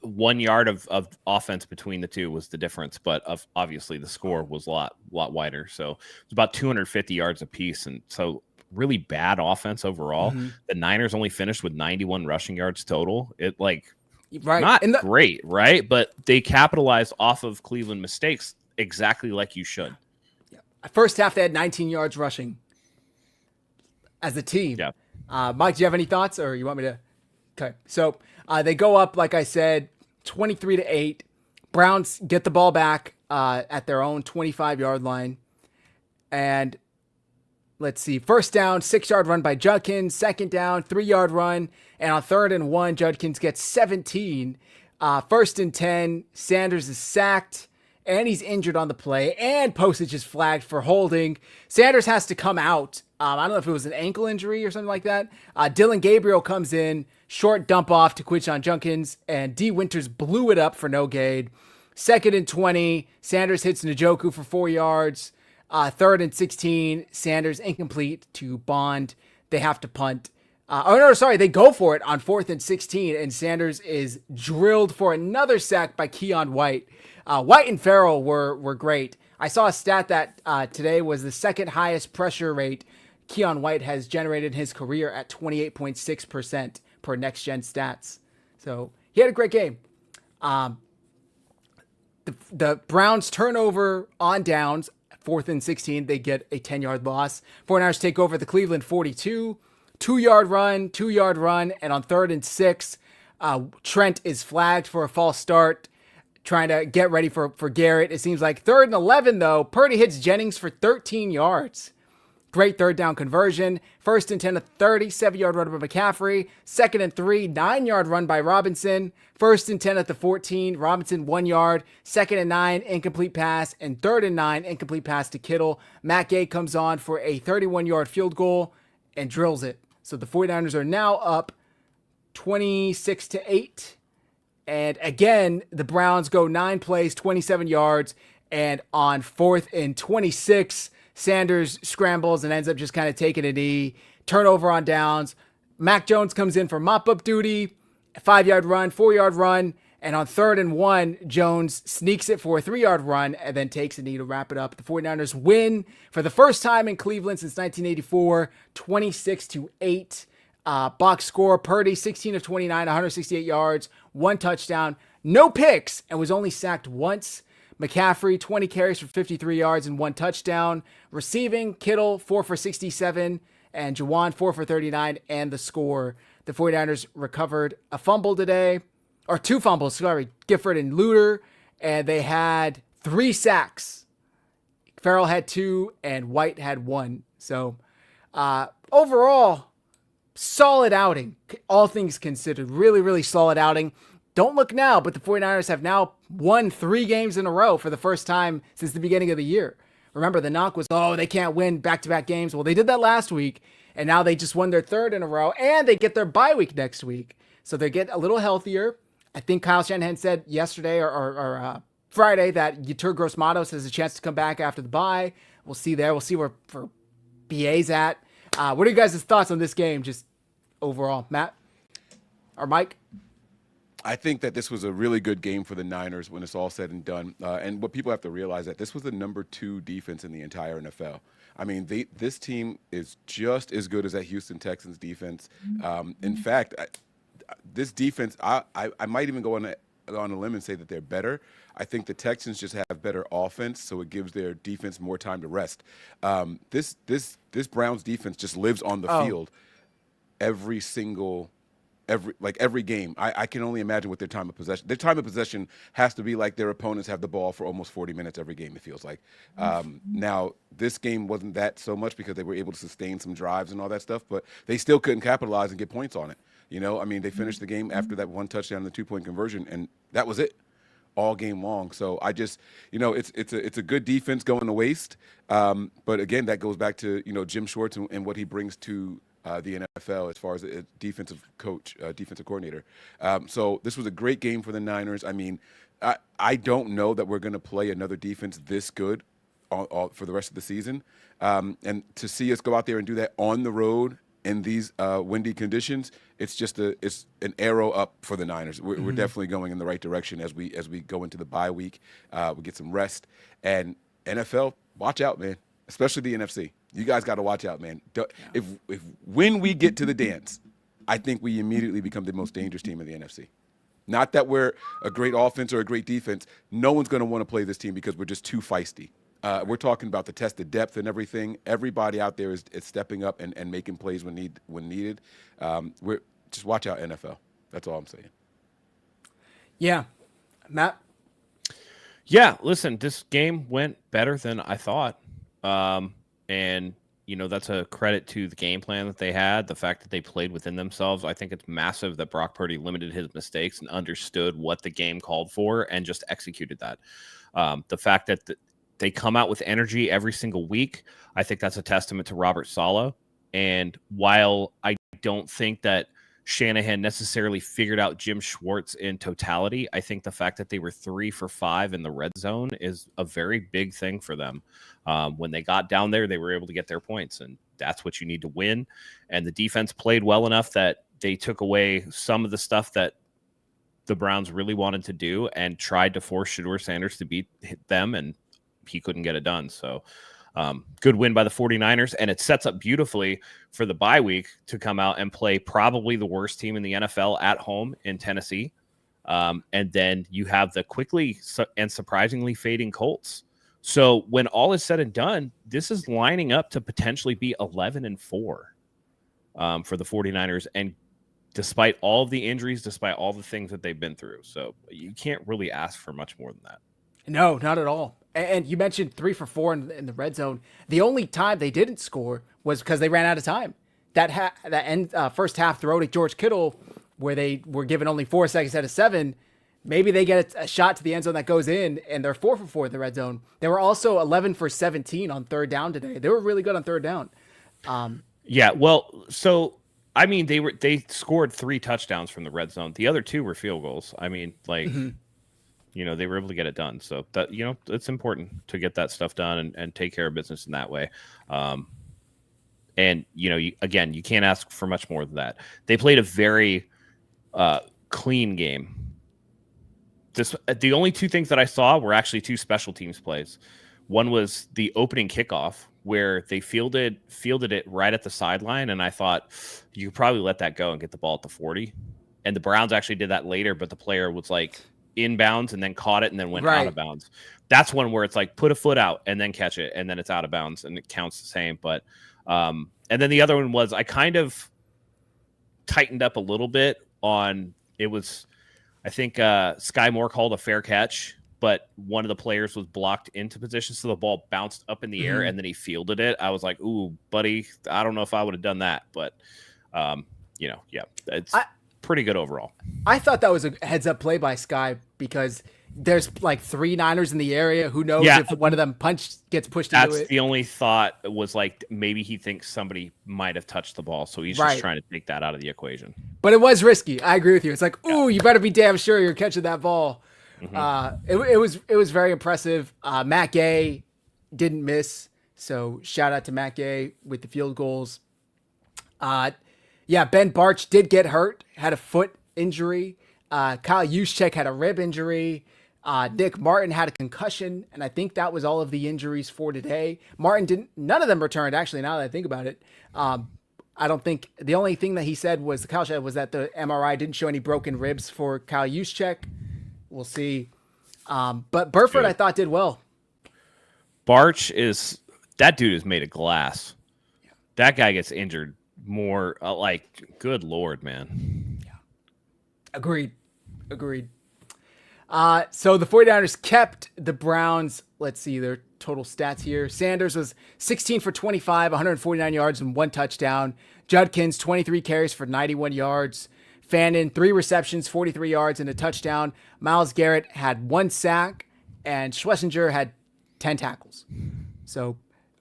1 yard of offense between the two was the difference, but obviously the score was a lot wider. So it's about 250 yards apiece, and so really bad offense overall. The Niners only finished with 91 rushing yards total. It not great, right? But they capitalized off of Cleveland mistakes exactly like you should. Yeah. First half, they had 19 yards rushing as a team. Yeah. Mike, do you have any thoughts, or you want me to? Okay. So they go up, like I said, 23-8. Browns get the ball back at their own 25-yard line. And let's see. First down, 6-yard run by Judkins. Second down, 3-yard run. And on 3rd and 1, Judkins gets 17. 1st and 10, Sanders is sacked. And he's injured on the play. And Postage is flagged for holding. Sanders has to come out. I don't know if it was an ankle injury or something like that. Dylan Gabriel comes in. Short dump off to Quinshon Judkins. And D. Winters blew it up for no gain. 2nd and 20, Sanders hits Njoku for 4 yards. 3rd and 16, Sanders incomplete to Bond. They have to punt. They go for it on 4th and 16, and Sanders is drilled for another sack by Keon White. White and Farrell were great. I saw a stat that today was the 2nd highest pressure rate Keon White has generated in his career at 28.6%. per Next Gen Stats. So he had a great game. The Browns turnover on downs, 4th and 16. They get a 10-yard loss. 49ers take over the Cleveland 42. 2-yard run, and on 3rd and 6, Trent is flagged for a false start, trying to get ready for Garrett. It seems like 3rd and 11, though. Purdy hits Jennings for 13 yards. Great 3rd down conversion. 1st and 10, a 37-yard run by McCaffrey. 2nd and 3, 9-yard run by Robinson. 1st and 10 at the 14, Robinson 1 yard. 2nd and 9, incomplete pass. And 3rd and 9, incomplete pass to Kittle. Matt Gay comes on for a 31-yard field goal and drills it. So the 49ers are now up 26-8. And again, the Browns go 9 plays, 27 yards. And on 4th and 26, Sanders scrambles and ends up just kind of taking a knee. Turnover on downs. Mac Jones comes in for mop-up duty. 5-yard run, 4-yard run. And on 3rd and 1, Jones sneaks it for a 3-yard run and then takes a knee to wrap it up. The 49ers win for the first time in Cleveland since 1984, 26-8. Box score, Purdy, 16 of 29, 168 yards, 1 touchdown, no picks, and was only sacked once. McCaffrey, 20 carries for 53 yards and 1 touchdown. Receiving, Kittle, 4 for 67, and Juwan, 4 for 39, and the score. The 49ers recovered a fumble today, or 2 fumbles, sorry, Gifford and Luter, and they had 3 sacks. Farrell had 2, and White had 1. So, overall, solid outing, all things considered. Really, really solid outing. Don't look now, but the 49ers have now won 3 games in a row for the first time since the beginning of the year. Remember, the knock was, they can't win back-to-back games. Well, they did that last week, and now they just won their 3rd in a row, and they get their bye week next week. So they get a little healthier. I think Kyle Shanahan said yesterday or Friday that Yetur Gross-Matos has a chance to come back after the bye. We'll see there. We'll see where BA's at. What are you guys' thoughts on this game just overall? Matt? Or Mike? I think that this was a really good game for the Niners when it's all said and done. And what people have to realize that this was the number 2 defense in the entire NFL. I mean, this team is just as good as that Houston Texans defense. In fact, this defense, I might even go on a limb and say that they're better. I think the Texans just have better offense, so it gives their defense more time to rest. This Browns defense just lives on the field every game. I can only imagine what their time of possession. Their time of possession has to be like their opponents have the ball for almost 40 minutes every game, it feels like. Now, this game wasn't that so much because they were able to sustain some drives and all that stuff, but they still couldn't capitalize and get points on it. You know, I mean, they finished the game after that 1 touchdown and the 2-point conversion, and that was it all game long. So I just, it's a good defense going to waste. But again, that goes back to, Jim Schwartz and what he brings to the NFL as far as a defensive coach, defensive coordinator. So this was a great game for the Niners. I mean, I don't know that we're going to play another defense this good for the rest of the season. And to see us go out there and do that on the road in these windy conditions, it's an arrow up for the Niners. We're definitely going in the right direction as we go into the bye week. We get some rest. And NFL, watch out, man, especially the NFC. You guys got to watch out, man. If when we get to the dance, I think we immediately become the most dangerous team in the NFC. Not that we're a great offense or a great defense. No one's going to want to play this team because we're just too feisty. We're talking about the test of depth and everything. Everybody out there is stepping up and making plays when needed. We're just watch out, NFL. That's all I'm saying. Yeah. Matt? Yeah, listen, this game went better than I thought. And, that's a credit to the game plan that they had, the fact that they played within themselves. I think it's massive that Brock Purdy limited his mistakes and understood what the game called for and just executed that. The fact that they come out with energy every single week, I think that's a testament to Robert Saleh. And while I don't think that Shanahan necessarily figured out Jim Schwartz in totality, I think the fact that they were 3 for 5 in the red zone is a very big thing for them. When they got down there, they were able to get their points, and that's what you need to win. And the defense played well enough that they took away some of the stuff that the Browns really wanted to do and tried to force Shedeur Sanders to beat them, and he couldn't get it done. So Good win by the 49ers, and it sets up beautifully for the bye week to come out and play probably the worst team in the NFL at home in Tennessee. And then you have the quickly and surprisingly fading Colts. So when all is said and done, this is lining up to potentially be 11-4 for the 49ers. And despite all of the injuries, despite all the things that they've been through. So you can't really ask for much more than that. No, not at all. And you mentioned 3 for 4 in the red zone. The only time they didn't score was because they ran out of time. That first half throw to George Kittle, where they were given only 4 seconds out of 7, maybe they get a shot to the end zone that goes in, and they're 4 for 4 in the red zone. They were also 11 for 17 on third down today. They were really good on third down. Yeah, well, so I mean, they scored 3 touchdowns from the red zone. The other 2 were field goals. I mean, like, they were able to get it done. So that, it's important to get that stuff done and take care of business in that way. And you can't ask for much more than that. They played a very clean game. The only 2 things that I saw were actually 2 special teams plays. One was the opening kickoff where they fielded it right at the sideline, and I thought you could probably let that go and get the ball at the 40. And the Browns actually did that later, but the player was like inbounds and then caught it and then went out of bounds. That's one where it's like put a foot out and then catch it and then it's out of bounds and it counts the same. But and then the other one was I kind of tightened up a little bit on it was. I think Sky Moore called a fair catch, but one of the players was blocked into position, so the ball bounced up in the air, and then he fielded it. I was like, ooh, buddy, I don't know if I would have done that, but, it's pretty good overall. I thought that was a heads-up play by Sky because there's like 3 Niners in the area. Who knows if one of them gets pushed into it. That's the only thought was like maybe he thinks somebody might have touched the ball, so he's just trying to take that out of the equation. But it was risky. I agree with you. It's like, ooh, you better be damn sure you're catching that ball. It was very impressive. Matt Gay didn't miss, so shout out to Matt Gay with the field goals. Ben Barch did get hurt, had a foot injury. Kyle Juszczyk had a rib injury. Nick Martin had a concussion, and I think that was all of the injuries for today. None of them returned, actually, now that I think about it. I don't think the only thing that he said was that the MRI didn't show any broken ribs for Kyle Juszczyk. We'll see. But Burford, I thought, did well. Barch that dude is made of glass. Yeah. That guy gets injured more, good Lord, man. Yeah. Agreed. So the 49ers kept the Browns. Let's see their total stats here. Sanders was 16 for 25, 149 yards and 1 touchdown. Judkins, 23 carries for 91 yards. Fannin, 3 receptions, 43 yards and a touchdown. Myles Garrett had 1 sack, and Schlesinger had 10 tackles. So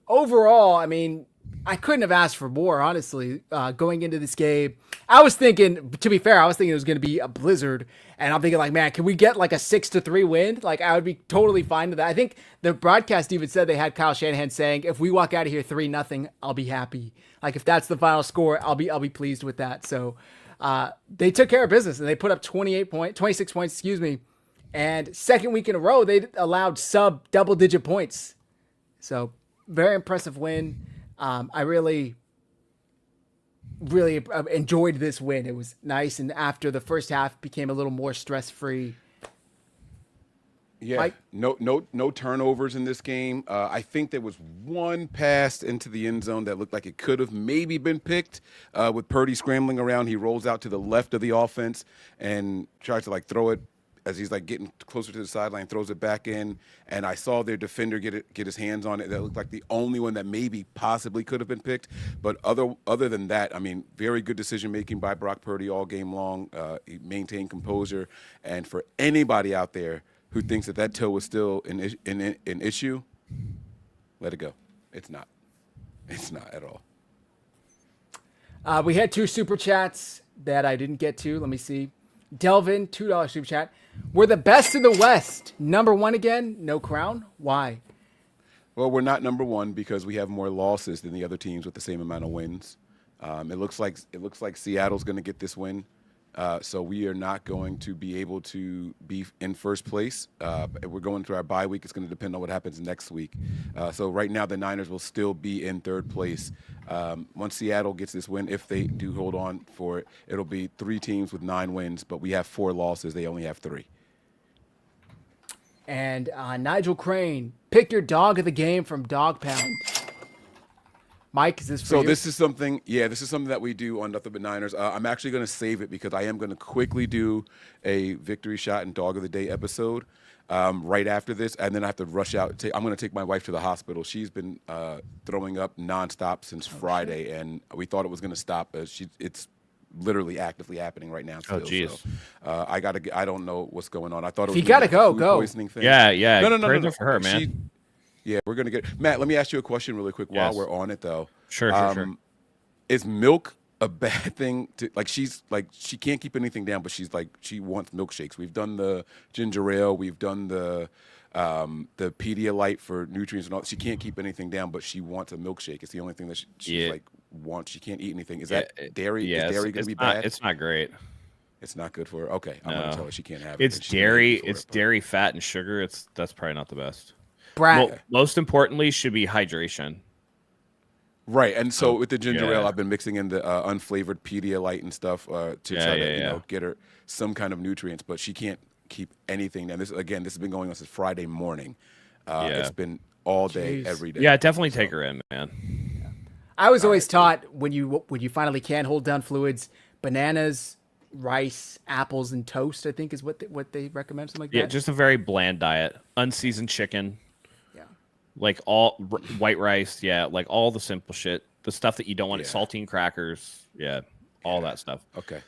overall, I mean, I couldn't have asked for more, honestly, going into this game. I was thinking it was going to be a blizzard, and I'm thinking, like, man, can we get like a 6-3 win? Like, I would be totally fine with that. I think the broadcast even said they had Kyle Shanahan saying, if we walk out of here 3-0, I'll be happy. Like, if that's the final score, I'll be pleased with that. So they took care of business, and they put up 26 points, and second week in a row, they allowed sub double-digit points. So very impressive win. I really enjoyed this win. It was nice, and after the first half became a little more stress-free. Yeah, Mike? No turnovers in this game. I think there was one pass into the end zone that looked like it could have maybe been picked. With Purdy scrambling around, he rolls out to the left of the offense and tries to throw it as he's getting closer to the sideline, throws it back in, and I saw their defender get his hands on it. That looked like the only one that maybe possibly could have been picked. But other than that, I mean, very good decision making by Brock Purdy all game long. He maintained composure, and for anybody out there who thinks that toe was still an issue, let it go. It's not. It's not at all. We had 2 super chats that I didn't get to. Let me see. Delvin, $2 super chat. We're the best in the West. Number 1 again? No crown? Why? Well, we're not number 1 because we have more losses than the other teams with the same amount of wins. It looks like Seattle's going to get this win. So we are not going to be able to be in first place. We're going through our bye week. It's going to depend on what happens next week. So right now, the Niners will still be in third place. Once Seattle gets this win, if they do hold on for it, it'll be 3 teams with 9 wins, but we have 4 losses. They only have 3. And Nigel Crane, pick your dog of the game from Dog Pound. Mike, is this for you? So this is something that we do on Nothing But Niners. I'm actually going to save it because I am going to quickly do a victory shot and dog of the day episode right after this, and then I have to rush out. I'm going to take my wife to the hospital. She's been throwing up nonstop since Friday, and we thought it was going to stop. It's literally actively happening right now. Still, jeez. So, I don't know what's going on. I thought it was you gotta go, food go. poisoning thing. Yeah. No. For her, man. Yeah, we're gonna get Matt. Let me ask you a question really quick while we're on it, though. Sure. Is milk a bad thing? She can't keep anything down, but she wants milkshakes. We've done the ginger ale. We've done the Pedialyte for nutrients and all. She can't keep anything down, but she wants a milkshake. It's the only thing that she wants. She can't eat anything. Is that dairy? Yeah, is dairy gonna be bad? It's not great. It's not good for her. Okay, I'm gonna tell her she can't have it. It's dairy. It's dairy, fat, and sugar. That's probably not the best. Brad. Most importantly, should be hydration. Right, and so with the ginger ale, I've been mixing in the unflavored Pedialyte and stuff to try to get her some kind of nutrients, but she can't keep anything. And this has been going on since Friday morning. It's been all day, every day. Yeah, definitely take her in, man. I was always taught when you finally can hold down fluids, bananas, rice, apples, and toast, I think is what they recommend, something like that. Yeah, just a very bland diet. Unseasoned chicken. Like all white rice, like all the simple shit, the stuff that you don't want, saltine crackers, all that stuff. Okay.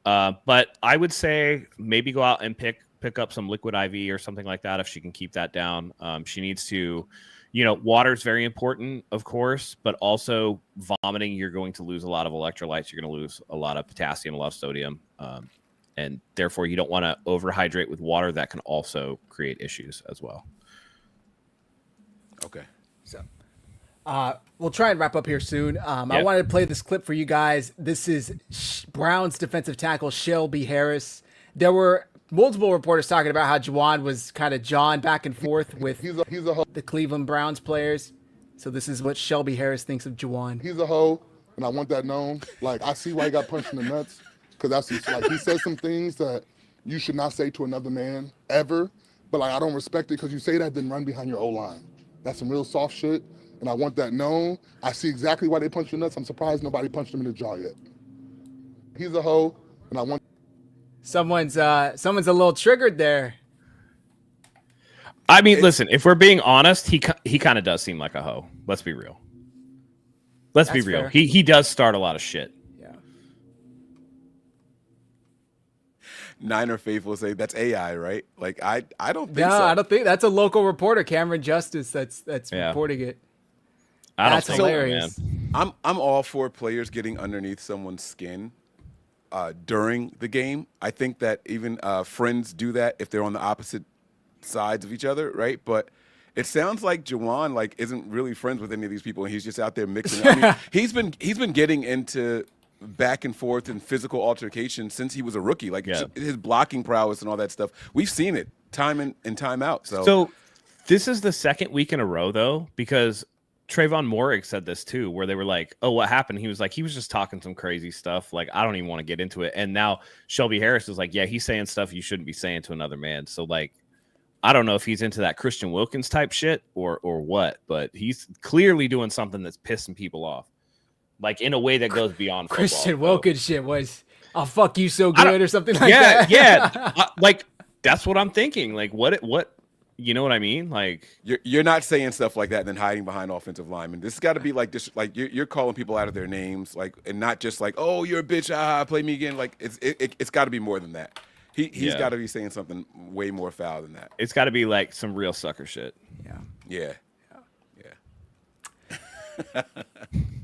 But I would say maybe go out and pick up some liquid IV or something like that if she can keep that down. She needs to, water is very important, of course, but also vomiting, you're going to lose a lot of electrolytes. You're going to lose a lot of potassium, a lot of sodium, and therefore you don't want to overhydrate with water. That can also create issues as well. Okay. So, we'll try and wrap up here soon. I wanted to play this clip for you guys. This is Browns defensive tackle Shelby Harris. There were multiple reporters talking about how Juwan was kind of jawing back and forth with the Cleveland Browns players. So this is what Shelby Harris thinks of Juwan. He's a hoe, and I want that known. Like, I see why he got punched in the nuts, because he says some things that you should not say to another man ever. But I don't respect it because you say that, then run behind your O-line. That's some real soft shit, and I want that known. I see exactly why they punched the nuts. I'm surprised nobody punched him in the jaw yet. He's a hoe, and I want. Someone's a little triggered there. I mean, listen, if we're being honest, he kind of does seem like a hoe. Let's be real. Let's be real. Fair. He does start a lot of shit. Yeah. Niner faithful say that's AI, right? Like I don't think so. I don't think that's a local reporter, Cameron Justice, that's reporting it. That's hilarious. I'm all for players getting underneath someone's skin during the game. I think that even friends do that if they're on the opposite sides of each other, right? But it sounds like Juwan isn't really friends with any of these people, and he's just out there mixing. I mean, he's been getting into back and forth and physical altercation since he was a rookie. His blocking prowess and all that stuff. We've seen it time in and time out. So this is the second week in a row, though, because Trayvon Morig said this too, where they were like, "Oh, what happened?" He was like, "He was just talking some crazy stuff. Like, I don't even want to get into it." And now Shelby Harris is like, "Yeah, he's saying stuff you shouldn't be saying to another man." So I don't know if he's into that Christian Wilkins type shit or what, but he's clearly doing something that's pissing people off, in a way that goes beyond football. Christian Wilkins shit was, "I'll fuck you so good" or something like that. Yeah. That's what I'm thinking. What? You know what I mean? You're not saying stuff like that and then hiding behind offensive linemen. This has got to be you're calling people out of their names, and not just "Oh, you're a bitch, play me again." It's got to be more than that. He's got to be saying something way more foul than that. It's got to be some real sucker shit. Yeah.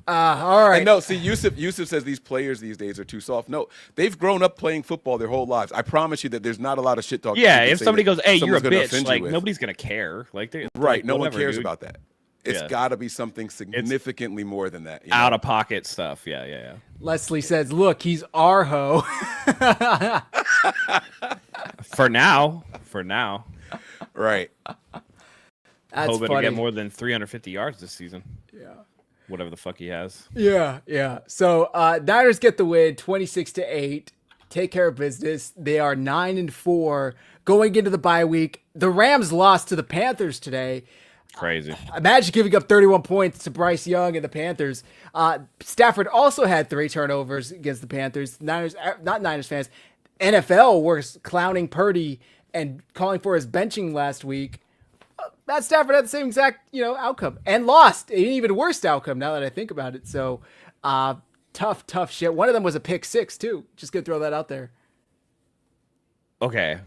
All right. And no, see, Yusuf says these players these days are too soft. No, they've grown up playing football their whole lives. I promise you that there's not a lot of shit talk. Yeah, if somebody goes, "Hey, you're a bitch," nobody's nobody's gonna care. Right, no one cares about that. It's Yeah. got to be something significantly more than that. Out of pocket stuff. Yeah. Leslie says, "Look, he's our hoe." For now. Right. That's Hoping funny. to get more than 350 yards this season. Yeah. Whatever the fuck he has. Yeah. So Niners get the win, 26-8. Take care of business. They are 9-4 going into the bye week. The Rams lost to the Panthers today. Crazy. Imagine giving up 31 points to Bryce Young and the Panthers. Stafford also had 3 turnovers against the Panthers. Niners fans. NFL were clowning Purdy and calling for his benching last week. Matt Stafford had the same exact, outcome and lost. An even worse outcome now that I think about it. So, tough shit. One of them was a pick 6 too. Just gonna throw that out there. Okay.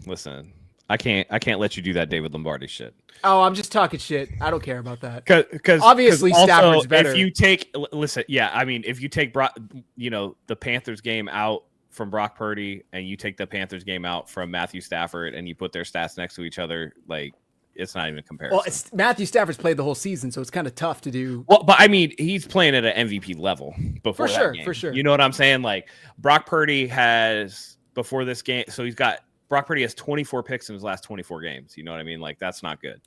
Listen, I can't let you do that David Lombardi shit. Oh, I'm just talking shit. I don't care about that. Because Obviously, Stafford's better. If you take, listen, yeah, I mean, if you take the Panthers game out from Brock Purdy and you take the Panthers game out from Matthew Stafford and you put their stats next to each other, like it's not even a comparison. Well, Matthew Stafford's played the whole season, so it's kind of tough to do. Well, but I mean, he's playing at an MVP level before that game. For sure. You know what I'm saying? Like Brock Purdy has before this game, so Brock Purdy has 24 picks in his last 24 games. You know what I mean? Like that's not good.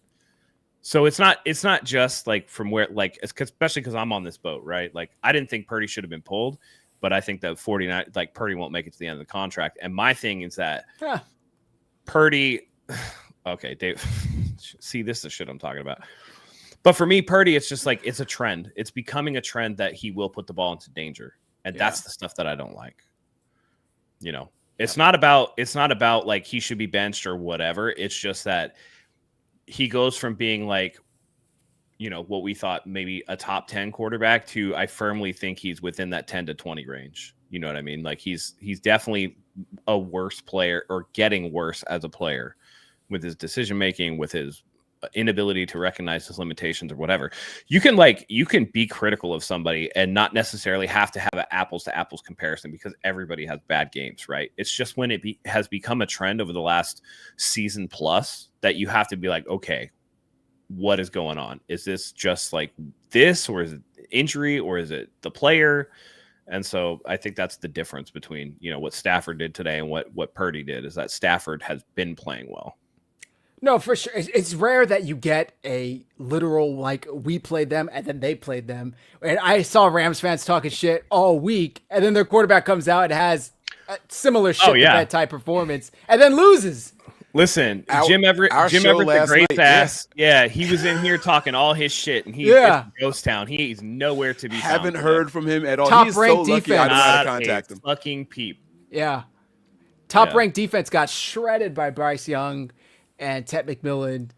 So it's not just like from where, like, especially because I'm on this boat, right? Like I didn't think Purdy should have been pulled, but I think that 49, like Purdy won't make it to the end of the contract. And my thing is that Purdy, okay, Dave, see, this is the shit I'm talking about. But for me, Purdy, it's just like, it's a trend. It's becoming a trend that he will put the ball into danger. And that's the stuff that I don't like. It's not about like he should be benched or whatever. It's just that he goes from being like, what we thought maybe a top 10 quarterback to I firmly think he's within that 10 to 20 range. You know what I mean? Like he's definitely a worse player or getting worse as a player with his decision making, with his inability to recognize his limitations or whatever. You can be critical of somebody and not necessarily have to have an apples to apples comparison because everybody has bad games, right? It's just when it has become a trend over the last season plus that you have to be like, okay, what is going on? Is this just like this, or is it injury, or is it the player? And so I think that's the difference between, what Stafford did today and what Purdy did, is that Stafford has been playing well. No, for sure. It's rare that you get a literal, like, we played them and then they played them. And I saw Rams fans talking shit all week, and then their quarterback comes out and has a similar shit to that type performance and then loses. Listen, Jim Everett, the great ass. Yeah, he was in here talking all his shit, and he's in Ghost Town. He's nowhere to be found. Haven't heard from him at all. Top He's ranked so lucky defense. I don't know how to contact him. Fucking peep. Yeah. Top ranked defense got shredded by Bryce Young and Ted McMillan.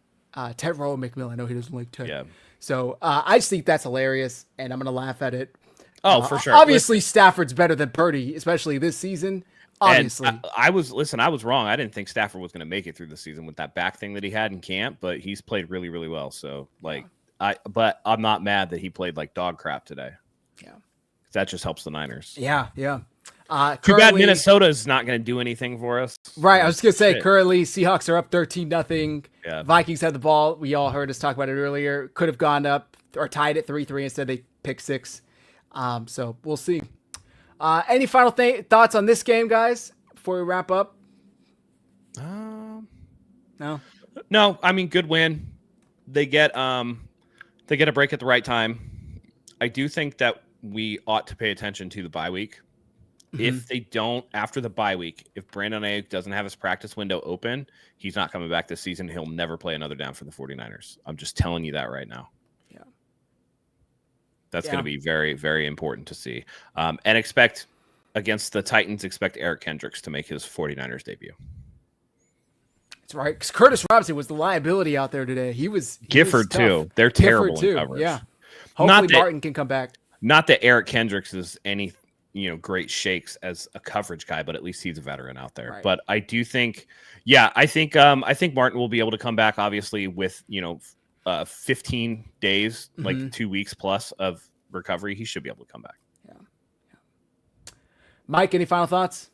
Ted Rowe McMillan. I know he doesn't like Ted. Yeah. So I just think that's hilarious, and I'm going to laugh at it. Oh, for sure. Obviously, Stafford's better than Purdy, especially this season. Obviously. I was wrong. I didn't think Stafford was going to make it through the season with that back thing that he had in camp, but he's played really, really well. So, but I'm not mad that he played like dog crap today. Yeah. That just helps the Niners. Yeah. Too bad Minnesota is not going to do anything for us. Right. I was going to say, currently, Seahawks are up 13-0. Yeah. Vikings had the ball. We all heard us talk about it earlier. Could have gone up or tied at 3-3. Instead, they picked 6. So we'll see. Any final thoughts on this game, guys, before we wrap up? No. I mean, good win. They get a break at the right time. I do think that we ought to pay attention to the bye week. Mm-hmm. If they don't, after the bye week, if Brandon Ayuk doesn't have his practice window open, he's not coming back this season. He'll never play another down for the 49ers. I'm just telling you that right now. Yeah. That's going to be very, very important to see. And expect against the Titans, expect Eric Kendricks to make his 49ers debut. That's right. Because Curtis Robinson was the liability out there today. Gifford too. They're terrible in coverage. Yeah. Hopefully Martin can come back. Not that Eric Kendricks is any great shakes as a coverage guy, but at least he's a veteran out there. Right. But I do think, I think Martin will be able to come back, obviously, with 15 days, like 2 weeks plus of recovery. He should be able to come back. Yeah. Mike, any final thoughts?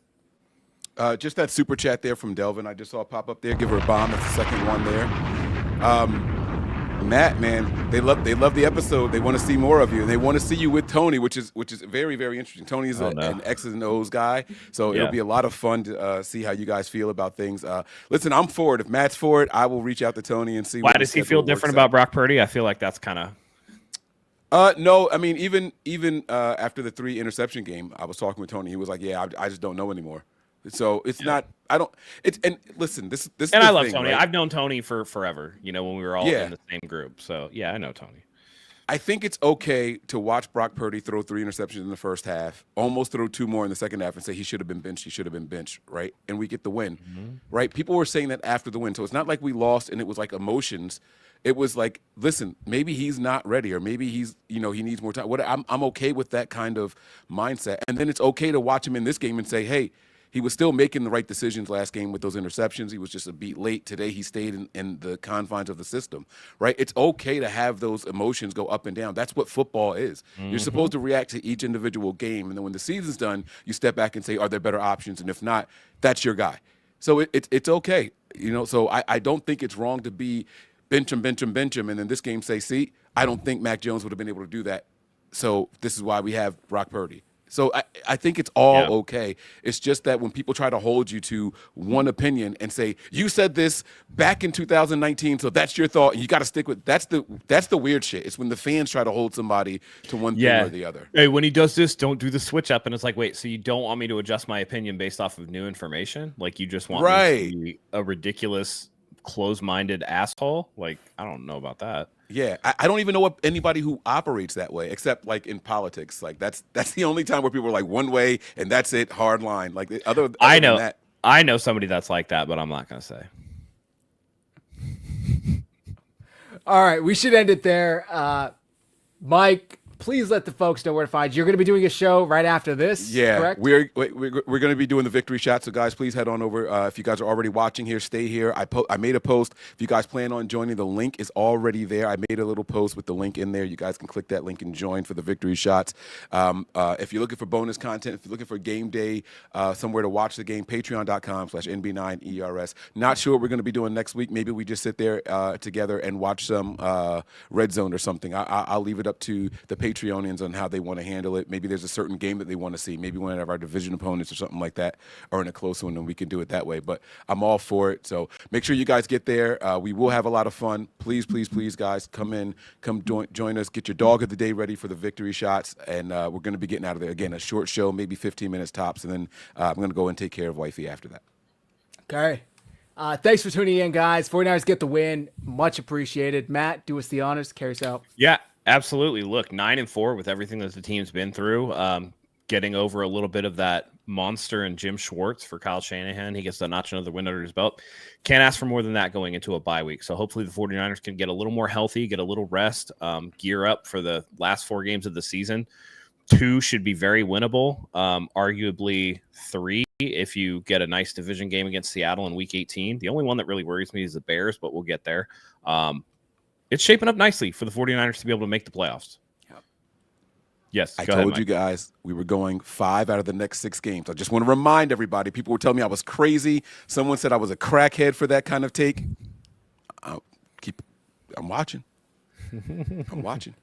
Just that super chat there from Delvin. I just saw pop up there. Give her a bomb. That's the second one there. Matt, man, they love the episode. They want to see more of you, and they want to see you with Tony, which is very, very interesting. Tony is an X's and O's guy, so it'll be a lot of fun to see how you guys feel about things. Listen, I'm for it. If Matt's for it, I will reach out to Tony and see. Why does he feel different about Brock Purdy? I feel like that's kind of. No, I mean, even after the 3 interception game, I was talking with Tony. He was like, "Yeah, I just don't know anymore." So it's not. I don't. It's and listen, this. And I love thing, Tony. right? I've known Tony for forever. You know, when we were all in the same group. So yeah, I know Tony. I think it's okay to watch Brock Purdy throw 3 interceptions in the first half, almost throw 2 more in the second half, and say he should have been benched. He should have been benched, right? And we get the win, right? People were saying that after the win, so it's not like we lost and it was like emotions. It was like, listen, maybe he's not ready, or maybe he's, he needs more time. I'm okay with that kind of mindset, and then it's okay to watch him in this game and say, hey, he was still making the right decisions last game with those interceptions. He was just a beat late. Today he stayed in the confines of the system, right? It's okay to have those emotions go up and down. That's what football is. You're supposed to react to each individual game, and then when the season's done, you step back and say, are there better options? And if not, that's your guy. So it's okay, So I don't think it's wrong to be bench him, and then this game say, see, I don't think Mac Jones would have been able to do that. So this is why we have Brock Purdy. So I think it's all okay. It's just that when people try to hold you to one opinion and say, you said this back in 2019, so that's your thought, and you got to stick with that's the weird shit. It's when the fans try to hold somebody to one thing or the other. Hey, when he does this, don't do the switch up. And it's like, wait, so you don't want me to adjust my opinion based off of new information? Like you just want me to be a ridiculous, closed-minded asshole? Like, I don't know about that. Yeah, I don't even know anybody who operates that way, except like in politics. Like that's the only time where people are like one way and that's it, hard line. Like other I know, than that, I know somebody that's like that, but I'm not gonna say. All right, we should end it there. Mike, please let the folks know where to find you. You're going to be doing a show right after this, correct? We're going to be doing the victory shot. So, guys, please head on over. If you guys are already watching here, stay here. I made a post. If you guys plan on joining, the link is already there. I made a little post with the link in there. You guys can click that link and join for the victory shots. If you're looking for bonus content, if you're looking for game day, somewhere to watch the game, patreon.com/NB9ERS. Not sure what we're going to be doing next week. Maybe we just sit there together and watch some Red Zone or something. I'll leave it up to the Patreonians on how they want to handle it. Maybe there's a certain game that they want to see. Maybe one of our division opponents or something like that are in a close one, and we can do it that way. But I'm all for it. So make sure you guys get there. We will have a lot of fun. Please, please, please, guys, come join us. Get your dog of the day ready for the victory shots, and we're going to be getting out of there. Again, a short show, maybe 15 minutes tops, and then I'm going to go and take care of wifey after that. Okay. Thanks for tuning in, guys. 49ers get the win. Much appreciated. Matt, do us the honors. Carry us out. Yeah. Absolutely. Look, 9-4 with everything that the team's been through, getting over a little bit of that monster and Jim Schwartz for Kyle Shanahan. He gets to notch another win under his belt. Can't ask for more than that going into a bye week. So hopefully the 49ers can get a little more healthy, get a little rest, gear up for the last 4 games of the season. 2 should be very winnable, arguably 3 if you get a nice division game against Seattle in week 18. The only one that really worries me is the Bears, but we'll get there. It's shaping up nicely for the 49ers to be able to make the playoffs. Yep. Yes. I told you guys we were going 5 out of the next 6 games. I just want to remind everybody. People were telling me I was crazy. Someone said I was a crackhead for that kind of take. I'm watching. I'm watching.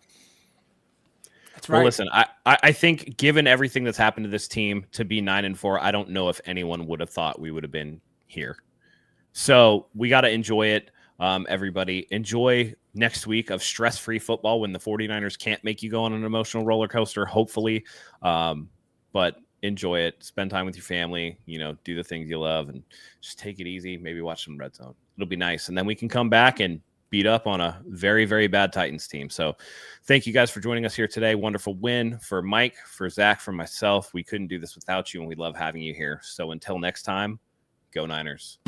That's right. Well, listen, I think given everything that's happened to this team to be 9-4, I don't know if anyone would have thought we would have been here. So we got to enjoy it. Everybody enjoy next week of stress-free football when the 49ers can't make you go on an emotional roller coaster, hopefully. But enjoy it. Spend time with your family, do the things you love and just take it easy. Maybe watch some Red Zone. It'll be nice. And then we can come back and beat up on a very, very bad Titans team. So thank you guys for joining us here today. Wonderful win for Mike, for Zach, for myself. We couldn't do this without you, and we love having you here. So until next time, go Niners.